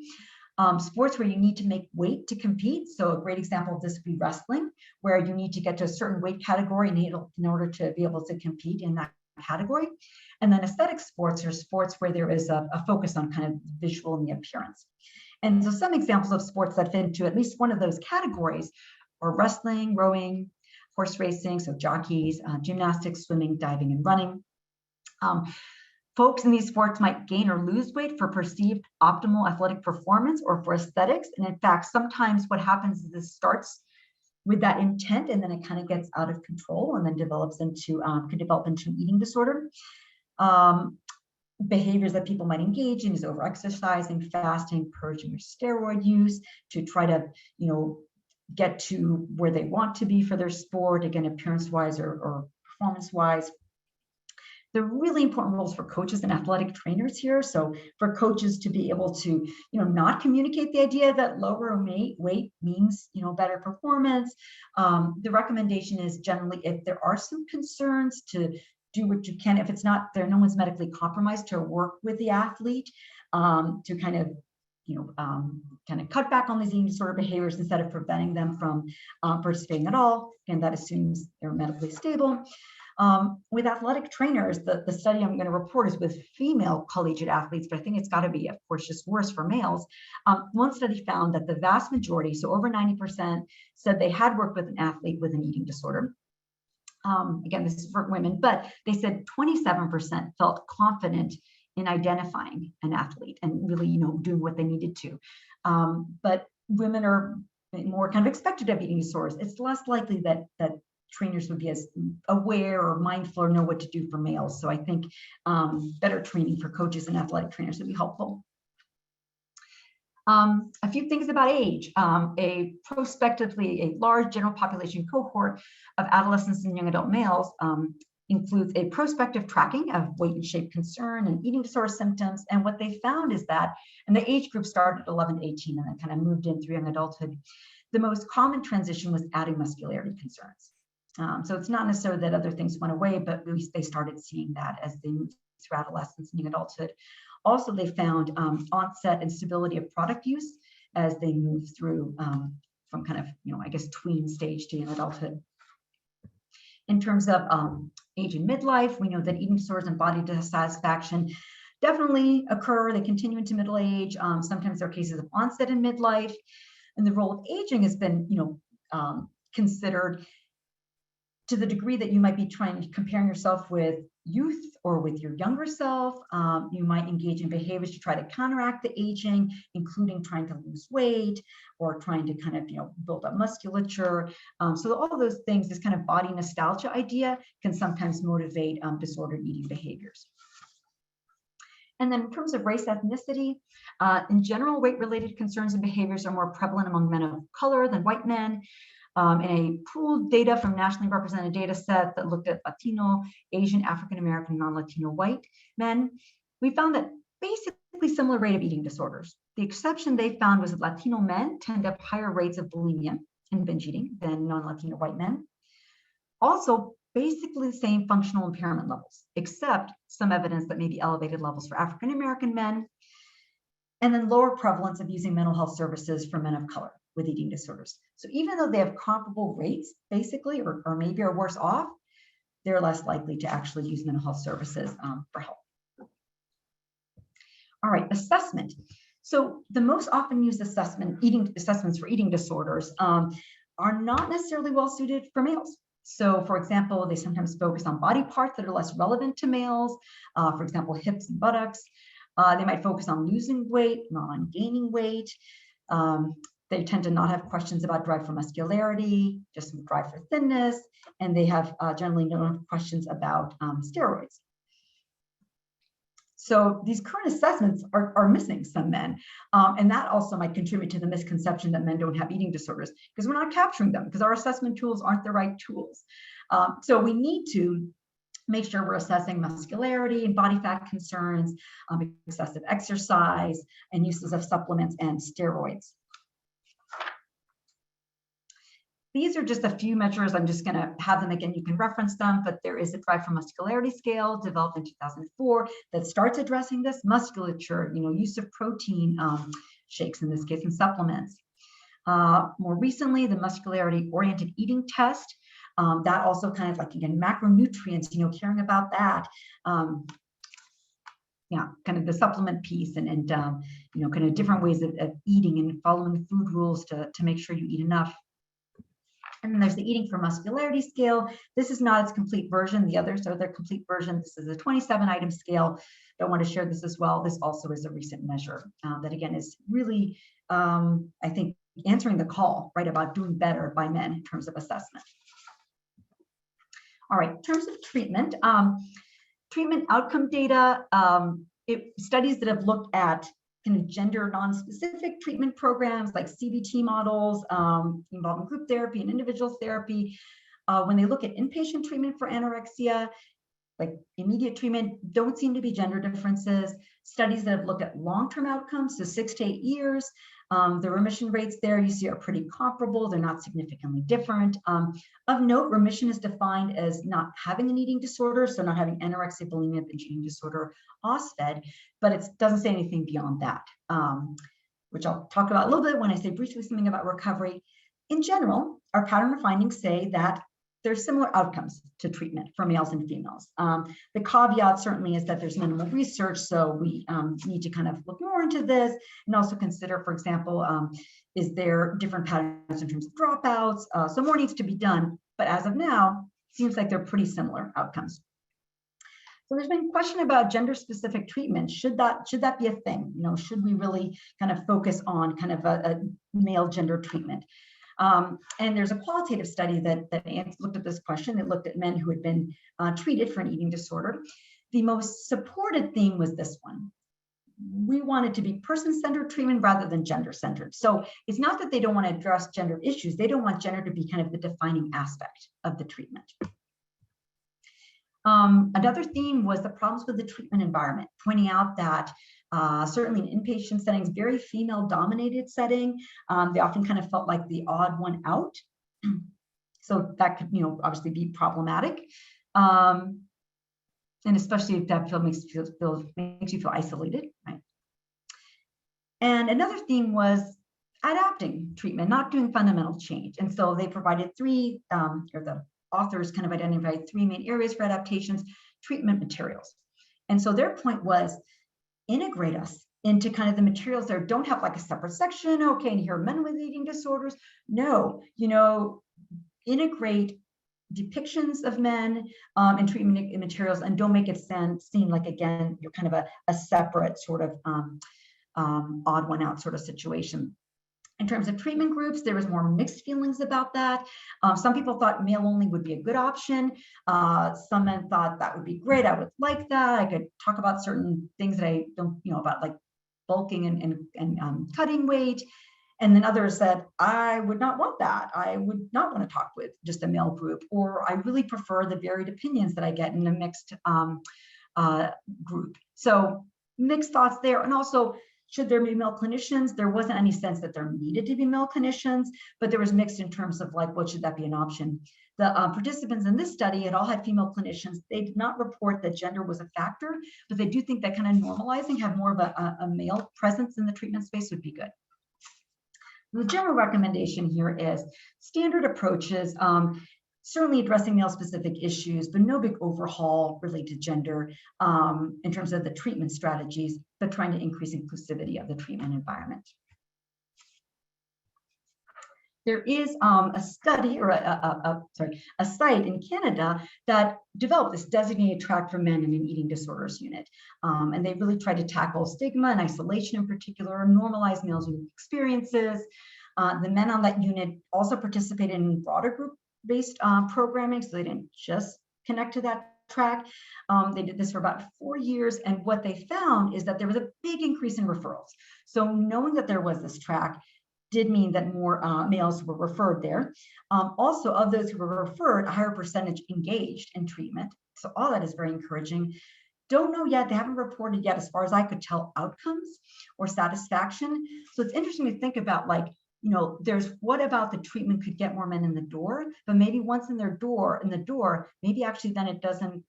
Sports where you need to make weight to compete, so a great example of this would be wrestling, where you need to get to a certain weight category in order to be able to compete in that category. And then aesthetic sports are sports where there is a focus on kind of visual and the appearance. And so some examples of sports that fit into at least one of those categories are wrestling, rowing, horse racing, so jockeys, gymnastics, swimming, diving, and running. Folks in these sports might gain or lose weight for perceived optimal athletic performance or for aesthetics. And in fact, sometimes what happens is this starts with that intent, and then it kind of gets out of control and then develops into, can develop into an eating disorder. Behaviors that people might engage in is over-exercising, fasting, purging, or steroid use to try to, get to where they want to be for their sport, again, appearance-wise or performance-wise. There are really important roles for coaches and athletic trainers here. So for coaches to be able to, not communicate the idea that lower weight means, better performance. The recommendation is generally, if there are some concerns, to do what you can. If it's not there, no one's medically compromised, to work with the athlete to kind of, cut back on these eating disorder behaviors instead of preventing them from participating at all. And that assumes they're medically stable. With athletic trainers, the study I'm going to report is with female collegiate athletes, but I think it's got to be, of course, just worse for males. One study found that the vast majority, so over 90%, said they had worked with an athlete with an eating disorder. Again, this is for women, but they said 27% felt confident in identifying an athlete and really, doing what they needed to. But women are more kind of expected to have eating disorders. It's less likely that trainers would be as aware or mindful or know what to do for males. So I think better training for coaches and athletic trainers would be helpful. A few things about age. A prospectively, a large general population cohort of adolescents and young adult males includes a prospective tracking of weight and shape concern and eating disorder symptoms. And what they found is that, and the age group started at 11 to 18 and then kind of moved in through young adulthood, the most common transition was adding muscularity concerns. So it's not necessarily that other things went away, but at least they started seeing that as they moved through adolescence and young adulthood. Also, they found onset and stability of product use as they moved through from kind of, I guess, tween stage to young adulthood. In terms of age and midlife, we know that eating disorders and body dissatisfaction definitely occur. They continue into middle age. Sometimes there are cases of onset in midlife. And the role of aging has been, considered to the degree that you might be comparing yourself with youth or with your younger self. You might engage in behaviors to try to counteract the aging, including trying to lose weight or trying to kind of, build up musculature. So all of those things, this kind of body nostalgia idea can sometimes motivate disordered eating behaviors. And then in terms of race ethnicity, in general, weight-related concerns and behaviors are more prevalent among men of color than white men. In a pooled data from nationally represented data set that looked at Latino, Asian, African-American, non-Latino white men, we found that basically similar rate of eating disorders. The exception they found was that Latino men tend to have higher rates of bulimia and binge eating than non-Latino white men. Also, basically the same functional impairment levels, except some evidence that maybe elevated levels for African-American men, and then lower prevalence of using mental health services for men of color with eating disorders. So even though they have comparable rates, basically, or maybe are worse off, they're less likely to actually use mental health services for help. All right, assessment. So the most often used assessments for eating disorders are not necessarily well suited for males. So for example, they sometimes focus on body parts that are less relevant to males, for example, hips and buttocks. They might focus on losing weight, not on gaining weight. They tend to not have questions about drive for muscularity, just drive for thinness, and they have generally no questions about steroids. So these current assessments are missing some men, and that also might contribute to the misconception that men don't have eating disorders, because we're not capturing them, because our assessment tools aren't the right tools. So we need to make sure we're assessing muscularity and body fat concerns, excessive exercise, and uses of supplements and steroids. These are just a few measures. I'm just going to have them again. You can reference them, but there is a Drive for Muscularity scale developed in 2004 that starts addressing this musculature, use of protein shakes in this case and supplements. More recently, the Muscularity-Oriented Eating test. That also kind of like, again, macronutrients, caring about that. kind of the supplement piece and kind of different ways of eating and following food rules to make sure you eat enough. And then there's the Eating for Muscularity scale. This is not its complete version. The others are their complete version. This is a 27-item scale. I want to share this as well. This also is a recent measure that, again, is really, I think, answering the call, right, about doing better by men in terms of assessment. All right, in terms of treatment, treatment outcome data, studies that have looked at kind of gender non-specific treatment programs like CBT models involving group therapy and individual therapy. When they look at inpatient treatment for anorexia, like immediate treatment, don't seem to be gender differences. Studies that have looked at long-term outcomes, so 6 to 8 years, the remission rates there you see are pretty comparable. They're not significantly different. Of note, remission is defined as not having an eating disorder, so not having anorexia, bulimia, binge eating disorder, OSFED, but it doesn't say anything beyond that, which I'll talk about a little bit when I say briefly something about recovery. In general, our pattern of findings say that there's similar outcomes to treatment for males and females. The caveat certainly is that there's minimal research, so we need to kind of look more into this and also consider, for example, is there different patterns in terms of dropouts? So more needs to be done, but as of now, seems like they're pretty similar outcomes. So there's been a question about gender-specific treatment. Should that be a thing? Should we really kind of focus on kind of a male gender treatment? And there's a qualitative study that looked at this question. It looked at men who had been treated for an eating disorder. The most supported theme was this one. We want it to be person-centered treatment rather than gender-centered. So it's not that they don't want to address gender issues. They don't want gender to be kind of the defining aspect of the treatment. Another theme was the problems with the treatment environment, pointing out that certainly in inpatient settings, very female-dominated setting, they often kind of felt like the odd one out. So that could, obviously be problematic. And especially if that makes you feel isolated, right? And another theme was adapting treatment, not doing fundamental change. And so they provided the authors kind of identified 3 main areas for adaptations: treatment materials. And so their point was, integrate us into kind of the materials there. Don't have like a separate section. Okay, and here are men with eating disorders. No, integrate depictions of men in treatment materials, and don't make it seem like, again, you're kind of a separate sort of odd one out sort of situation. In terms of treatment groups, there was more mixed feelings about that. Some people thought male only would be a good option. Some men thought that would be great. I would like that. I could talk about certain things that I don't, about like bulking and cutting weight. And then others said, I would not want that. I would not want to talk with just a male group, or I really prefer the varied opinions that I get in a mixed group. So mixed thoughts there. And also, should there be male clinicians? There wasn't any sense that there needed to be male clinicians, but there was mixed in terms of like, what should that be an option? The participants in this study had all had female clinicians. They did not report that gender was a factor, but they do think that kind of normalizing, have more of a male presence in the treatment space would be good. The general recommendation here is standard approaches, certainly addressing male-specific issues, but no big overhaul related to gender in terms of the treatment strategies, but trying to increase inclusivity of the treatment environment. There is a study, or a site in Canada that developed this designated track for men in an eating disorders unit. And they really tried to tackle stigma and isolation in particular, normalize males' unique experiences. The men on that unit also participated in broader group-based programming, so they didn't just connect to that track. They did this for about 4 years, and what they found is that there was a big increase in referrals. So knowing that there was this track did mean that more males were referred there. Also, of those who were referred, a higher percentage engaged in treatment. So all that is very encouraging. Don't know yet, they haven't reported yet, as far as I could tell, outcomes or satisfaction. So it's interesting to think about, like, there's what about the treatment could get more men in the door, but maybe once in the door, maybe actually then it doesn't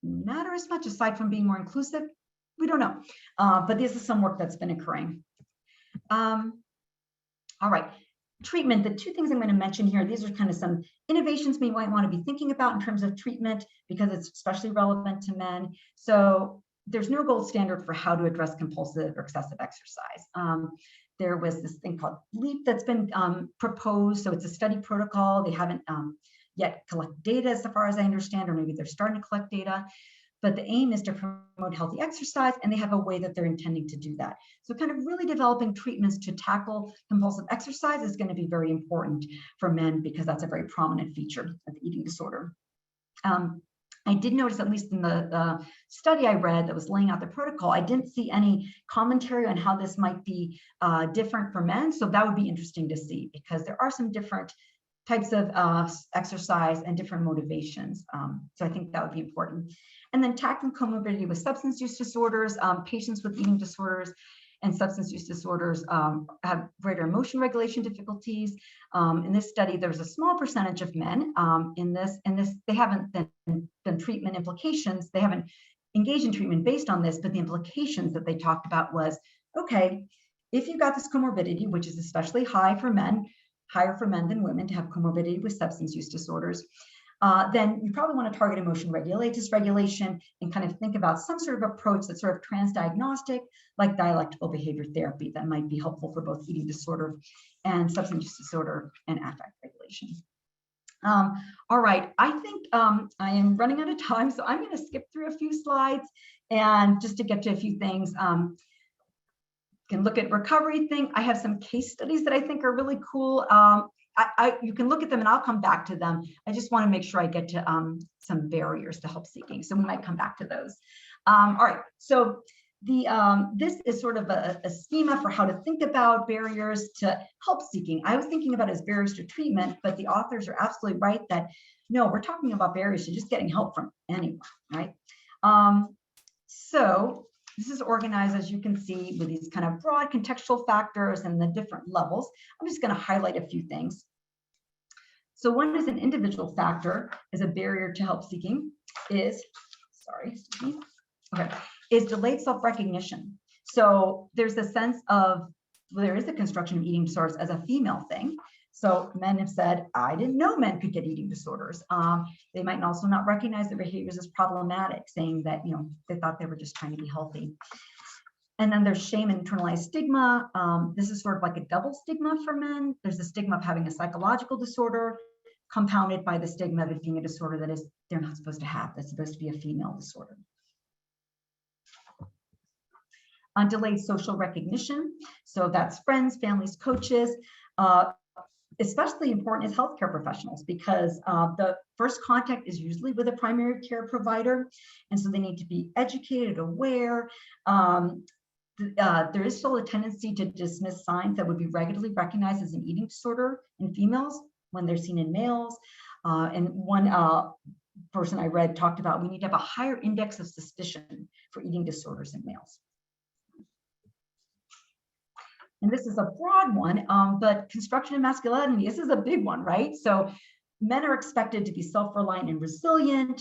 matter as much aside from being more inclusive. We don't know, but this is some work that's been occurring. All right, treatment, the 2 things I'm going to mention here, these are kind of some innovations we might want to be thinking about in terms of treatment, because it's especially relevant to men. So there's no gold standard for how to address compulsive or excessive exercise. There was this thing called LEAP that's been proposed. So it's a study protocol. They haven't yet collected data as far as I understand, or maybe they're starting to collect data. But the aim is to promote healthy exercise, and they have a way that they're intending to do that. So kind of really developing treatments to tackle compulsive exercise is going to be very important for men, because that's a very prominent feature of the eating disorder. I did notice, at least in the study I read that was laying out the protocol, I didn't see any commentary on how this might be different for men. So that would be interesting to see, because there are some different types of exercise and different motivations. So I think that would be important. And then tackling comorbidity with substance use disorders. Patients with eating disorders and substance use disorders have greater emotion regulation difficulties. In this study, there was a small percentage of men in this, they haven't done treatment implications. They haven't engaged in treatment based on this, but the implications that they talked about was, okay, if you've got this comorbidity, which is especially high for men, higher for men than women to have comorbidity with substance use disorders, then you probably want to target emotion dysregulation and kind of think about some sort of approach that's sort of transdiagnostic, like dialectical behavior therapy, that might be helpful for both eating disorder and substance use disorder and affect regulation. All right, I think I am running out of time, so I'm going to skip through a few slides and just to get to a few things. Can look at recovery thing. I have some case studies that I think are really cool. You can look at them and I'll come back to them. I just want to make sure I get to some barriers to help seeking. So we might come back to those. All right, so this is sort of a schema for how to think about barriers to help seeking. I was thinking about it as barriers to treatment, but the authors are absolutely right that no, we're talking about barriers to just getting help from anyone, right? So this is organized, as you can see, with these kind of broad contextual factors and the different levels. I'm just going to highlight a few things. So one is an individual factor as a barrier to help seeking is, is delayed self-recognition. So there's a sense of, well, there is a construction of eating disorders as a female thing. So men have said, I didn't know men could get eating disorders. They might also not recognize their behaviors as problematic, saying that, you know, they thought they were just trying to be healthy. And then there's shame and internalized stigma. This is sort of like a double stigma for men. There's the stigma of having a psychological disorder, compounded by the stigma of it being a disorder that is they're not supposed to have. That's supposed to be a female disorder. Delayed social recognition. So that's friends, families, coaches. Especially important is healthcare professionals, because the first contact is usually with a primary care provider. And so they need to be educated, aware. There is still a tendency to dismiss signs that would be regularly recognized as an eating disorder in females when they're seen in males. And one person I read talked about, we need to have a higher index of suspicion for eating disorders in males. And this is a broad one, but construction of masculinity, this is a big one, right? So men are expected to be self-reliant and resilient.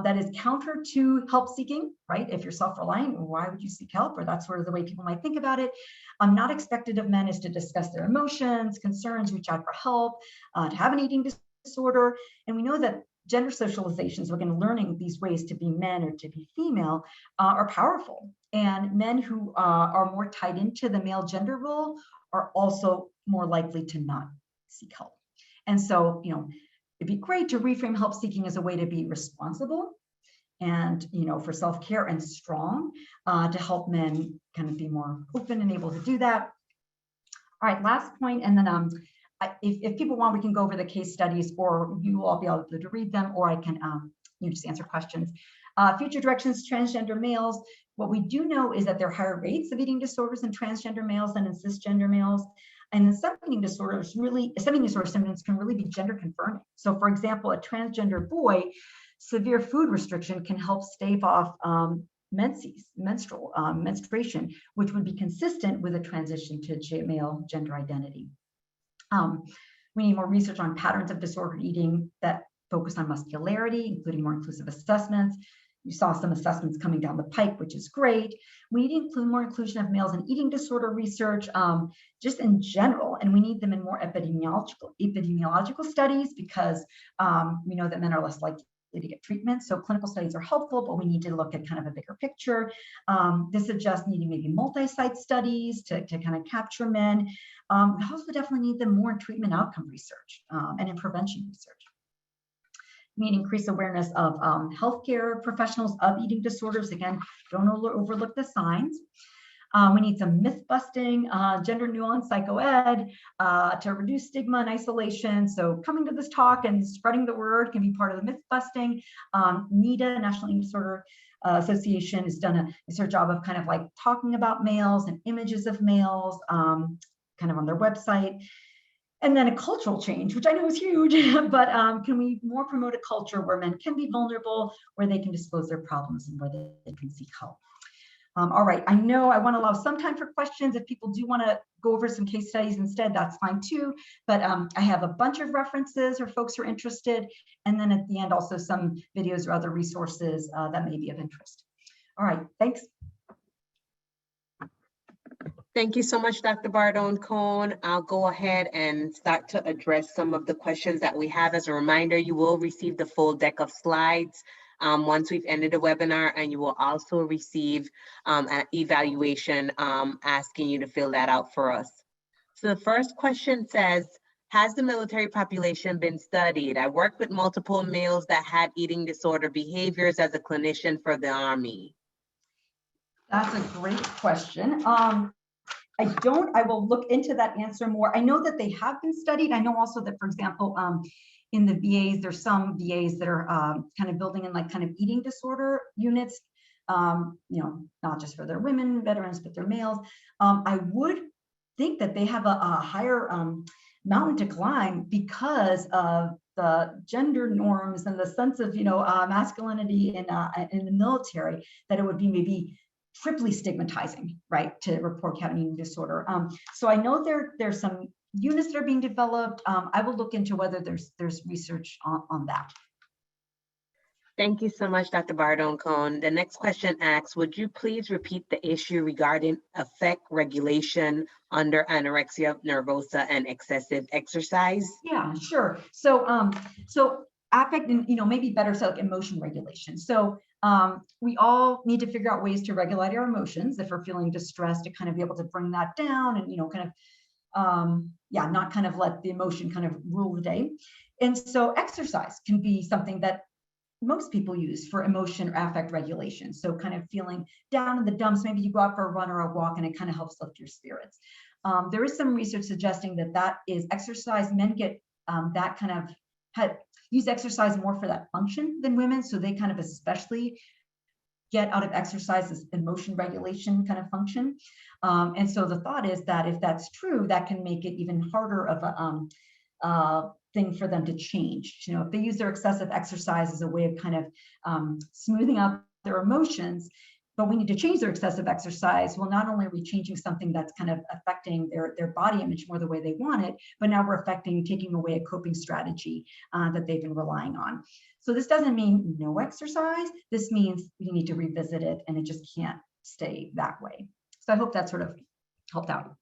That is counter to help seeking, right? If you're self-reliant, why would you seek help? Or that's sort of the way people might think about it. Not expected of men is to discuss their emotions, concerns, reach out for help, to have an eating disorder. And we know that gender socializations, we're going to learning these ways to be men or to be female, are powerful. And men who are more tied into the male gender role are also more likely to not seek help. And so, you know, it'd be great to reframe help seeking as a way to be responsible and, you know, for self-care and strong, to help men kind of be more open and able to do that. All right, last point, and then if people want, we can go over the case studies, or you will all be able to read them, or I can just answer questions. Future directions, transgender males. What we do know is that there are higher rates of eating disorders in transgender males than in cisgender males. And in some eating disorders, some eating disorder symptoms can really be gender confirming. So for example, a transgender boy, severe food restriction can help stave off menstruation, which would be consistent with a transition to male gender identity. We need more research on patterns of disordered eating that focus on muscularity, including more inclusive assessments. You saw some assessments coming down the pike, which is great. We need to include more inclusion of males in eating disorder research, just in general, and we need them in more epidemiological studies, because we know that men are less likely to get treatment. So clinical studies are helpful, but we need to look at kind of a bigger picture. This suggests needing maybe multi-site studies to kind of capture men. We also definitely need them more in treatment outcome research and in prevention research. We need increased awareness of healthcare professionals of eating disorders. Again, don't overlook the signs. We need some myth busting, gender nuanced psychoed to reduce stigma and isolation. So coming to this talk and spreading the word can be part of the myth busting. NEDA, National Eating Disorder Association, has done a job of kind of like talking about males and images of males kind of on their website. And then a cultural change, which I know is huge, but can we more promote a culture where men can be vulnerable, where they can disclose their problems and where they can seek help? All right, I know I want to allow some time for questions. If people do want to go over some case studies instead, that's fine too. But I have a bunch of references or folks who are interested. And then at the end, also some videos or other resources that may be of interest. All right, thanks. Thank you so much, Dr. Bardone-Cohn. I'll go ahead and start to address some of the questions that we have. As a reminder, you will receive the full deck of slides once we've ended the webinar, and you will also receive an evaluation asking you to fill that out for us. So the first question says, has the military population been studied? I worked with multiple males that had eating disorder behaviors as a clinician for the Army. That's a great question. I will look into that answer more. I know that they have been studied. I know also that, for example, in the VAs, there's some VAs that are kind of building in like kind of eating disorder units, not just for their women veterans, but their males. I would think that they have a higher mountain to climb because of the gender norms and the sense of, masculinity in the military, that it would be maybe triply stigmatizing, right, to report having eating disorder. So I know there's some units that are being developed. I will look into whether there's research on that. Thank you so much, Dr. Bardone-Cohn. The next question asks, would you please repeat the issue regarding affect regulation under anorexia nervosa and excessive exercise? Yeah, sure. So affect and, maybe better, so like emotion regulation. So we all need to figure out ways to regulate our emotions if we're feeling distressed, to kind of be able to bring that down and, not kind of let the emotion kind of rule the day. And so exercise can be something that most people use for emotion or affect regulation. So kind of feeling down in the dumps, maybe you go out for a run or a walk and it kind of helps lift your spirits. There is some research suggesting that is exercise. Men get that kind of use exercise more for that function than women. So they kind of especially get out of exercise this emotion regulation kind of function. And so the thought is that if that's true, that can make it even harder of a thing for them to change. If they use their excessive exercise as a way of kind of smoothing out their emotions, but we need to change their excessive exercise. Well, not only are we changing something that's kind of affecting their body image more the way they want it, but now we're taking away a coping strategy that they've been relying on. So this doesn't mean no exercise. This means we need to revisit it, and it just can't stay that way. So I hope that sort of helped out.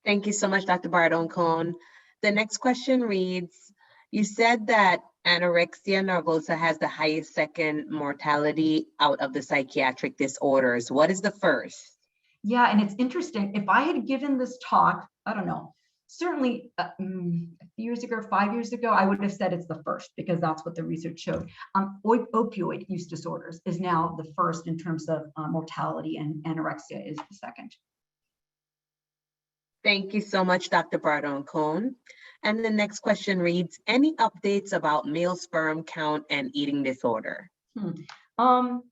Thank you so much, Dr. Bardone-Cohn. The next question reads, you said that anorexia nervosa has the highest second mortality out of the psychiatric disorders. What is the first? Yeah, and it's interesting. If I had given this talk, I don't know, certainly a few years ago, 5 years ago, I would have said it's the first because that's what the research showed. Opioid use disorders is now the first in terms of mortality, and anorexia is the second. Thank you so much, Dr. Bardone-Cohn. And the next question reads, any updates about male sperm count and eating disorder? I'll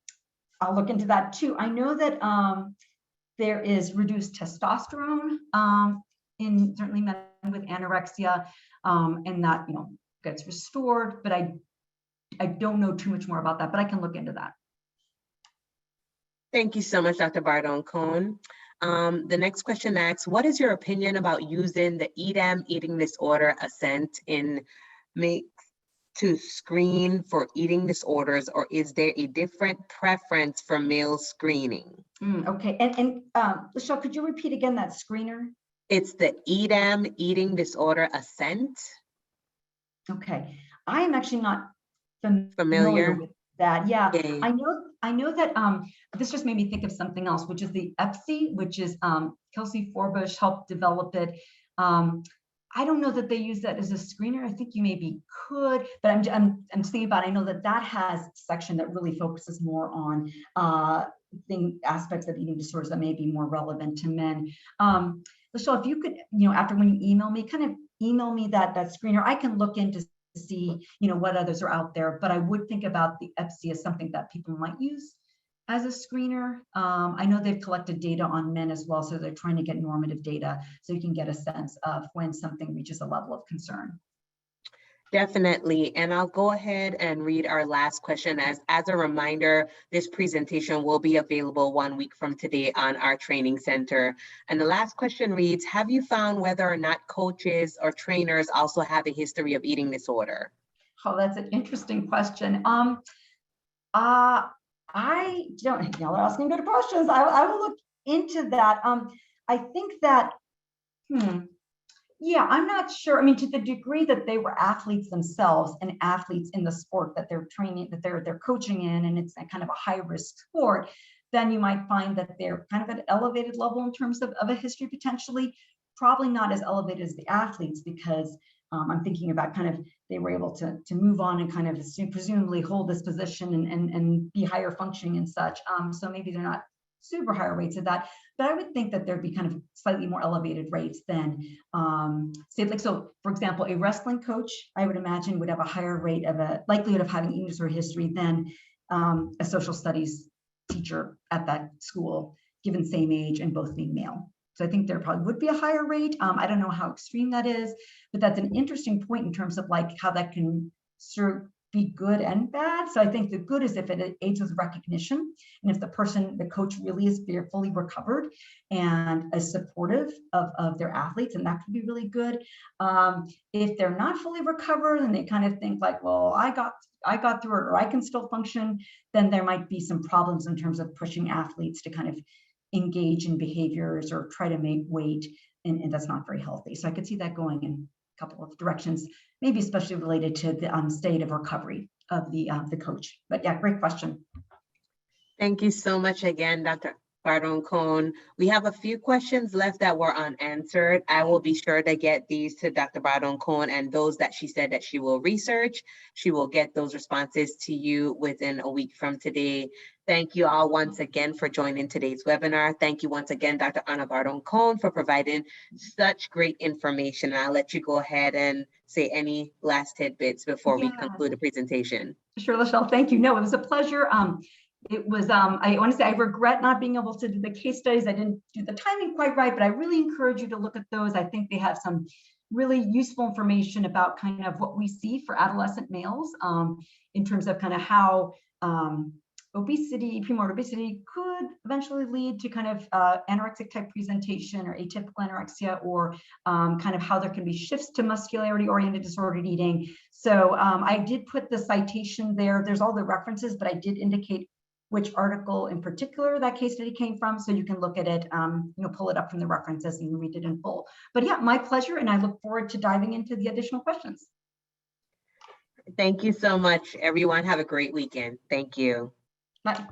look into that too. I know that there is reduced testosterone in certainly men with anorexia, and that gets restored, but I don't know too much more about that, but I can look into that. Thank you so much, Dr. Bardone-Cohn. The next question asks, what is your opinion about using the EDAM eating disorder assent in to screen for eating disorders, or is there a different preference for male screening? Okay, and Michelle, could you repeat again that screener? It's the EDAM eating disorder assent. Okay, I am actually not familiar with that. Yeah, Okay. I know that this just made me think of something else, which is the EPSI, which is Kelsey Forbush helped develop it. I don't know that they use that as a screener. I think you maybe could, but I'm thinking about, I know that that has a section that really focuses more on aspects of eating disorders that may be more relevant to men. So if you could, after when you email me, kind of email me that screener, I can look into see, what others are out there, but I would think about the EPSI as something that people might use as a screener. I know they've collected data on men as well, so they're trying to get normative data so you can get a sense of when something reaches a level of concern. Definitely. And I'll go ahead and read our last question. As a reminder, this presentation will be available 1 week from today on our training center. And the last question reads, have you found whether or not coaches or trainers also have a history of eating disorder? Oh, that's an interesting question. I don't, they're asking good questions. I will look into that. I think that, yeah, I'm not sure. I mean, to the degree that they were athletes themselves and athletes in the sport that they're training, that they're coaching in, and it's a kind of a high risk sport, then you might find that they're kind of at an elevated level in terms of a history potentially, probably not as elevated as the athletes, because I'm thinking about kind of, they were able to move on and kind of presumably hold this position and be higher functioning and such. So maybe they're not super higher rates of that, but I would think that there'd be kind of slightly more elevated rates than, say, like, so for example, a wrestling coach, I would imagine, would have a higher rate of a likelihood of having eating disorder history than a social studies teacher at that school, given same age and both being male. So I think there probably would be a higher rate. I don't know how extreme that is, but that's an interesting point in terms of like how that can sort of be good and bad. So I think the good is if it aids with recognition, and if the coach really is fully recovered and is supportive of their athletes, and that could be really good. If they're not fully recovered and they kind of think like, well, I got through it, or I can still function, then there might be some problems in terms of pushing athletes to kind of engage in behaviors or try to make weight, and that's not very healthy. So I could see that going in a couple of directions, maybe especially related to the state of recovery of the coach. But yeah, great question. Thank you so much again, Dr. Bardone-Cohn. We have a few questions left that were unanswered. I will be sure to get these to Dr. Bardone-Cohn, and those that she said that she will research, she will get those responses to you within a week from today. Thank you all once again for joining today's webinar. Thank you once again, Dr. Anna Bardone-Cohn, for providing such great information. I'll let you go ahead and say any last tidbits before we conclude the presentation. Sure, Lachelle, thank you. No, it was a pleasure. It was, I want to say, I regret not being able to do the case studies. I didn't do the timing quite right, but I really encourage you to look at those. I think they have some really useful information about kind of what we see for adolescent males in terms of kind of how obesity, premorbid obesity could eventually lead to kind of anorexic type presentation or atypical anorexia, or kind of how there can be shifts to muscularity-oriented disordered eating. So I did put the citation there. There's all the references, but I did indicate which article in particular that case study came from, so you can look at it, pull it up from the references and read it in full. But yeah, my pleasure, and I look forward to diving into the additional questions. Thank you so much, everyone. Have a great weekend. Thank you. Bye.